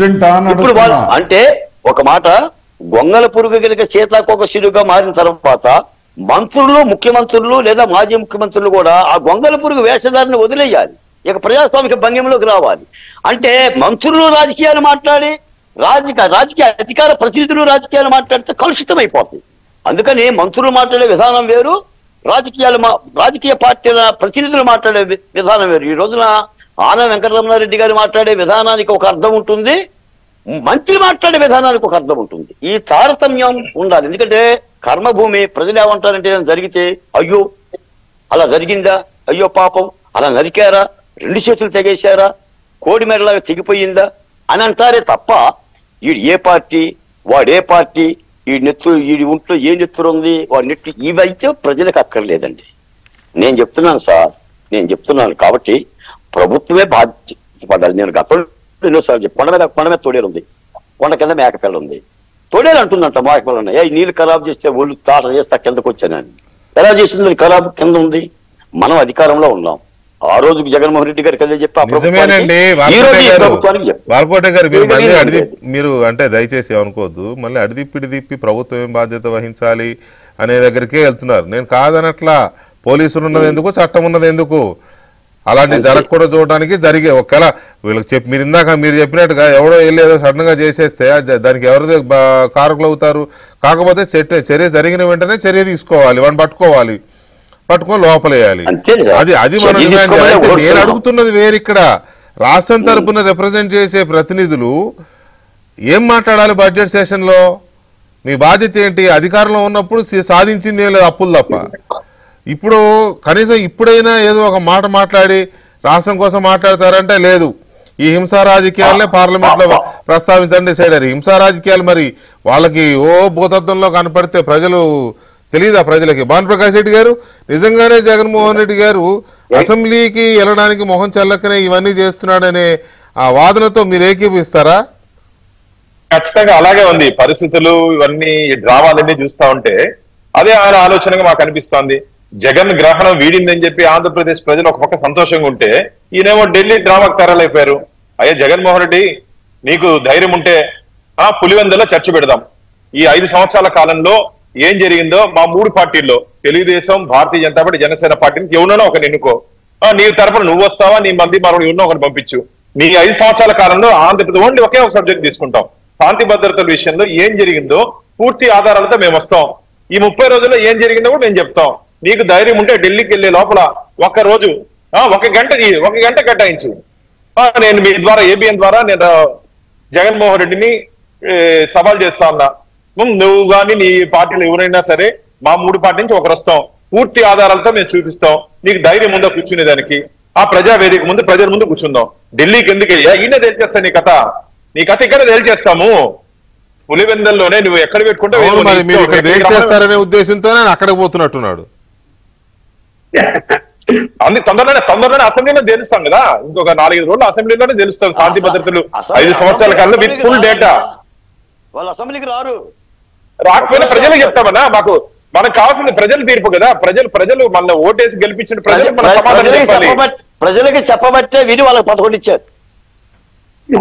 ఇప్పుడు వాళ్ళు అంటే ఒక మాట, గొంగల పురుగు కనుక సీతాకోక చిలుగా మారిన తర్వాత మంత్రులు, ముఖ్యమంత్రులు లేదా మాజీ ముఖ్యమంత్రులు కూడా ఆ గొంగల పురుగు వేషధారిని వదిలేయాలి. ఇక ప్రజాస్వామిక భంగిమలోకి రావాలి. అంటే మంత్రులు రాజకీయాలు మాట్లాడి, రాజకీయ అధికార ప్రతినిధులు రాజకీయాలు మాట్లాడితే కలుషితం అయిపోతుంది. అందుకని మంత్రులు మాట్లాడే విధానం వేరు, రాజకీయ పార్టీల ప్రతినిధులు మాట్లాడే విధానం వేరు. ఈ రోజున ఆన వెంకటరమణారెడ్డి గారు మాట్లాడే విధానానికి ఒక అర్థం ఉంటుంది, మంత్రి మాట్లాడే విధానానికి ఒక అర్థం ఉంటుంది. ఈ తారతమ్యం ఉండాలి. ఎందుకంటే కర్మభూమి. ప్రజలు ఏమంటారంటే జరిగితే అయ్యో అలా జరిగిందా, అయ్యో పాపం అలా నరికారా, 2 చేతులు తెగేశారా, కోడి మెడలాగా తెగిపోయిందా అని అంటారే తప్ప వీడు ఏ పార్టీ, వాడే పార్టీ, వీడి ఒంట్లో ఏ నెత్తురు ఉంది, వాడి నెట్లు, ఇవైతే ప్రజలకు అక్కర్లేదండి. నేను చెప్తున్నాను సార్, నేను చెప్తున్నాను. కాబట్టి ప్రభుత్వమే బాధ్యత పడాలి. నేను గతంలో ఎన్నోసార్లు కొండ మీద తోడేలు ఉంది, కొండ కింద మేకపిల్ల ఉంది. తోడేలు అంటుందంట మేకపిల్ల, ఏ నీళ్ళు ఖరాబ్ చేస్తే ఒళ్ళు తాట చేస్తా కిందకు వచ్చానని. ఎలా చేసింది? ఖరాబ్ కింద ఉంది. మనం అధికారంలో ఉన్నాం. ఆ రోజు జగన్మోహన్ రెడ్డి గారికి అదే చెప్పి వాల్కోట గారు మీరు అంటే దయచేసి అనుకోవద్దు, మళ్ళీ అడిదిప్పి ప్రభుత్వం ఏం బాధ్యత వహించాలి అనే దగ్గరికే వెళ్తున్నారు. నేను కాదనట్లా, పోలీసులు ఉన్నది ఎందుకు, చట్టం ఉన్నది ఎందుకు, అలాంటి జరగకుండా చూడడానికి జరిగే ఒకవేళ వీళ్ళకి మీరు చెప్పినట్టుగా ఎవడో వెళ్ళేదో సడన్ గా చేసేస్తే దానికి ఎవరిదే కారకులు అవుతారు. కాకపోతే చర్య జరిగిన వెంటనే చర్య తీసుకోవాలి, వాడిని పట్టుకొని లోపలేయాలి. అది మన నేను అడుగుతున్నది వేరు. ఇక్కడ రాష్ట్రం తరపున రిప్రజెంట్ చేసే ప్రతినిధులు ఏం మాట్లాడాలి బడ్జెట్ సెషన్ లో? మీ బాధ్యత ఏంటి? అధికారంలో ఉన్నప్పుడు సాధించింది ఏం లేదు, అప్పులు తప్ప. ఇప్పుడు కనీసం ఇప్పుడైనా ఏదో ఒక మాట మాట్లాడి రాష్ట్రం కోసం మాట్లాడతారంటే లేదు. ఈ హింసా రాజకీయాలనే పార్లమెంట్ లో ప్రస్తావించండి డిసైడ్ అయ్యారు. హింసా రాజకీయాలు మరి వాళ్ళకి భూతత్వంలో కనపడితే ప్రజలు తెలీదా? ప్రజలకి భానుప్రకాష్ రెడ్డి గారు నిజంగానే జగన్మోహన్ రెడ్డి గారు అసెంబ్లీకి వెళ్ళడానికి మొహం చల్లకనే ఇవన్నీ చేస్తున్నాడనే ఆ వాదనతో మీరు ఏకీపిస్తారా? ఖచ్చితంగా అలాగే ఉంది. పరిస్థితులు ఇవన్నీ డ్రామాలన్నీ చూస్తా ఉంటే అదే ఆయన ఆలోచనగా మాకు అనిపిస్తోంది. జగన్ గ్రహణం వీడిందని చెప్పి ఆంధ్రప్రదేశ్ ప్రజలు ఒక పక్క సంతోషంగా ఉంటే ఈయనేమో ఢిల్లీ డ్రామాకు తరలైపోయారు. అయ్యా జగన్మోహన్ రెడ్డి, నీకు ధైర్యం ఉంటే పులివెందులో చర్చ పెడదాం. ఈ 5 సంవత్సరాల కాలంలో ఏం జరిగిందో మా 3 పార్టీల్లో తెలుగుదేశం, భారతీయ జనతా పార్టీ, జనసేన పార్టీకి ఎవరినో ఒకరిని ఎన్నుకో. నీ తరపున నువ్వు వస్తావా, నీ మంది మరొకరు ఎవరినో ఒకరిని పంపించు. నీ 5 సంవత్సరాల కాలంలో ఆంధ్రప్రదేశ్ ఓన్లీ ఒకే ఒక సబ్జెక్ట్ తీసుకుంటాం. శాంతి భద్రతల విషయంలో ఏం జరిగిందో పూర్తి ఆధారాలతో మేము వస్తాం. ఈ 30 రోజుల్లో ఏం జరిగిందో కూడా మేము చెప్తాం. నీకు ధైర్యం ఉంటే ఢిల్లీకి వెళ్లే లోపల ఒక రోజు 1 గంట కేటాయించు. నేను మీ ద్వారా ఏబిఎన్ ద్వారా నేను జగన్మోహన్ రెడ్డిని సవాల్ చేస్తా ఉన్నా. నువ్వు కానీ నీ పార్టీలో ఎవరైనా సరే మా 3 పార్టీ నుంచి ఒకరు వస్తాం, పూర్తి ఆధారాలతో మేము చూపిస్తాం. నీకు ధైర్యం ఉందో కూర్చునేదానికి ఆ ప్రజావేదిక ముందు ప్రజల ముందు కూర్చుందాం. ఢిల్లీకి ఎందుకు అయ్యా? ఈయన తేల్చేస్తా నీ కథ ఇక్కడ తేల్చేస్తాము. పులివెందల్లోనే నువ్వు ఎక్కడ పెట్టుకుంటే ఉద్దేశంతోనే అక్కడికి పోతున్నట్టున్నాడు. తొందరలోనే అసెంబ్లీలో తెలుస్తాం కదా. ఇంకొక 4-5 రోజులు అసెంబ్లీలోనే తెలుస్తారు శాంతి భద్రతలు 5 సంవత్సరాల కాలంలో విత్ ఫుల్ డేటా. వాళ్ళు అసెంబ్లీకి రాకపోయినా ప్రజలకు చెప్తామన్నా. మనకు కావాల్సింది ప్రజల తీర్పు కదా. ప్రజలు మన ఓటేసి గెలిపించిన ప్రజలకు మన సమాధానం చెప్పాలి. ప్రజలకి చెప్పబట్టే విని వాళ్ళకి 11 ఇచ్చారు.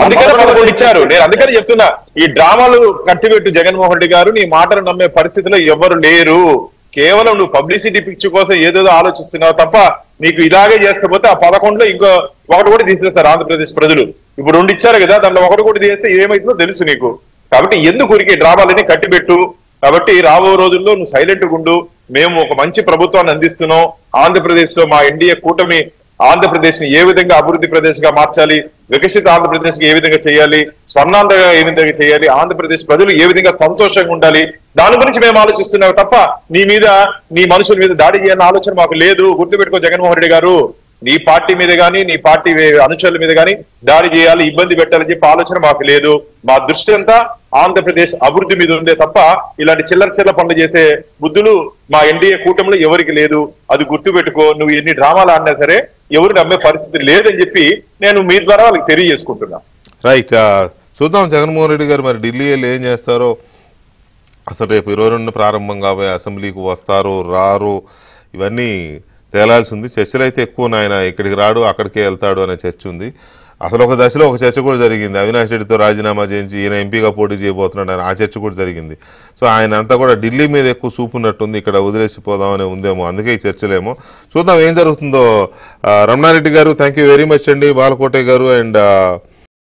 అందుకనే 11 ఇచ్చారు. నేను అందుకని చెప్తున్నా, ఈ డ్రామాలు కట్టిపెట్టు జగన్మోహన్ రెడ్డి గారు, నీ మాటలు నమ్మే పరిస్థితిలో ఎవరు లేరు. కేవలం నువ్వు పబ్లిసిటీ పిక్చర్ కోసం ఏదేదో ఆలోచిస్తున్నావు తప్ప నీకు ఇలాగే చేస్తే పోతే ఆ 11లో ఇంకో ఒకటి కూడా తీసేస్తారు ఆంధ్రప్రదేశ్ ప్రజలు. ఇప్పుడు 2 ఇచ్చారు కదా, దాంట్లో ఒకటి కూడా తీస్తే ఏమైతుందో తెలుసు నీకు. కాబట్టి ఎందుకు ఊరికే డ్రామాలని కట్టిపెట్టు. కాబట్టి రాబో రోజుల్లో నువ్వు సైలెంట్ గుండు. మేము ఒక మంచి ప్రభుత్వాన్ని అందిస్తున్నాం. ఆంధ్రప్రదేశ్ లో మా ఎన్డీఏ కూటమి ఆంధ్రప్రదేశ్ ని ఏ విధంగా అభివృద్ధి ప్రదేశ్ గా మార్చాలి, వికసిత ఆంధ్రప్రదేశ్ కి ఏ విధంగా చేయాలి, స్వర్ణాంధ్రగా ఏ విధంగా చేయాలి, ఆంధ్రప్రదేశ్ ప్రజలు ఏ విధంగా సంతోషంగా ఉండాలి, దాని గురించి మేము ఆలోచిస్తున్నాం తప్ప నీ మీద, నీ మనుషుల మీద దాడి చేయాలన్న ఆలోచన మాకు లేదు. గుర్తుపెట్టుకో జగన్మోహన్ రెడ్డి గారు, నీ పార్టీ మీద గానీ నీ పార్టీ అనుచరుల మీద గానీ దాడి చేయాలి, ఇబ్బంది పెట్టాలని చెప్పి ఆలోచన మాకు లేదు. మా దృష్టి అంతా ఆంధ్రప్రదేశ్ అభివృద్ధి మీద ఉండే తప్ప ఇలాంటి చిల్లర పనులు చేసే బుద్ధులు మా ఎన్డీఏ కూటమిలో ఎవరికి లేదు. అది గుర్తుపెట్టుకో. నువ్వు ఎన్ని డ్రామాలు ఆడినా సరే ఎవరు నమ్మే పరిస్థితి లేదని చెప్పి నేను మీ ద్వారా వాళ్ళకి తెలియజేసుకుంటున్నా. రైట్, చూద్దాం జగన్మోహన్ రెడ్డి గారు మరి ఢిల్లీ వెళ్ళి ఏం చేస్తారో. అసలు రేపు 22 ప్రారంభం కాబోయే అసెంబ్లీకి వస్తారో రారో ఇవన్నీ తేలాల్సి ఉంది. చర్చలు అయితే ఎక్కువ ఆయన ఇక్కడికి రాడు అక్కడికే వెళ్తాడు అనే చర్చ ఉంది. అసలు ఒక దశలో ఒక చర్చ కూడా జరిగింది, అవినాష్ రెడ్డితో రాజీనామా చేయించి ఈయన ఎంపీగా పోటీ చేయబోతున్నాడు అని ఆ చర్చ కూడా జరిగింది. సో ఆయన అంతా కూడా ఢిల్లీ మీద ఎక్కువ చూపున్నట్టుంది, ఇక్కడ వదిలేసిపోదామని ఉందేమో, అందుకే ఈ చర్చలేమో. చూద్దాం ఏం జరుగుతుందో. రమణారెడ్డి గారు థ్యాంక్ యూ వెరీ మచ్ అండి, బాలకోటే గారు అండ్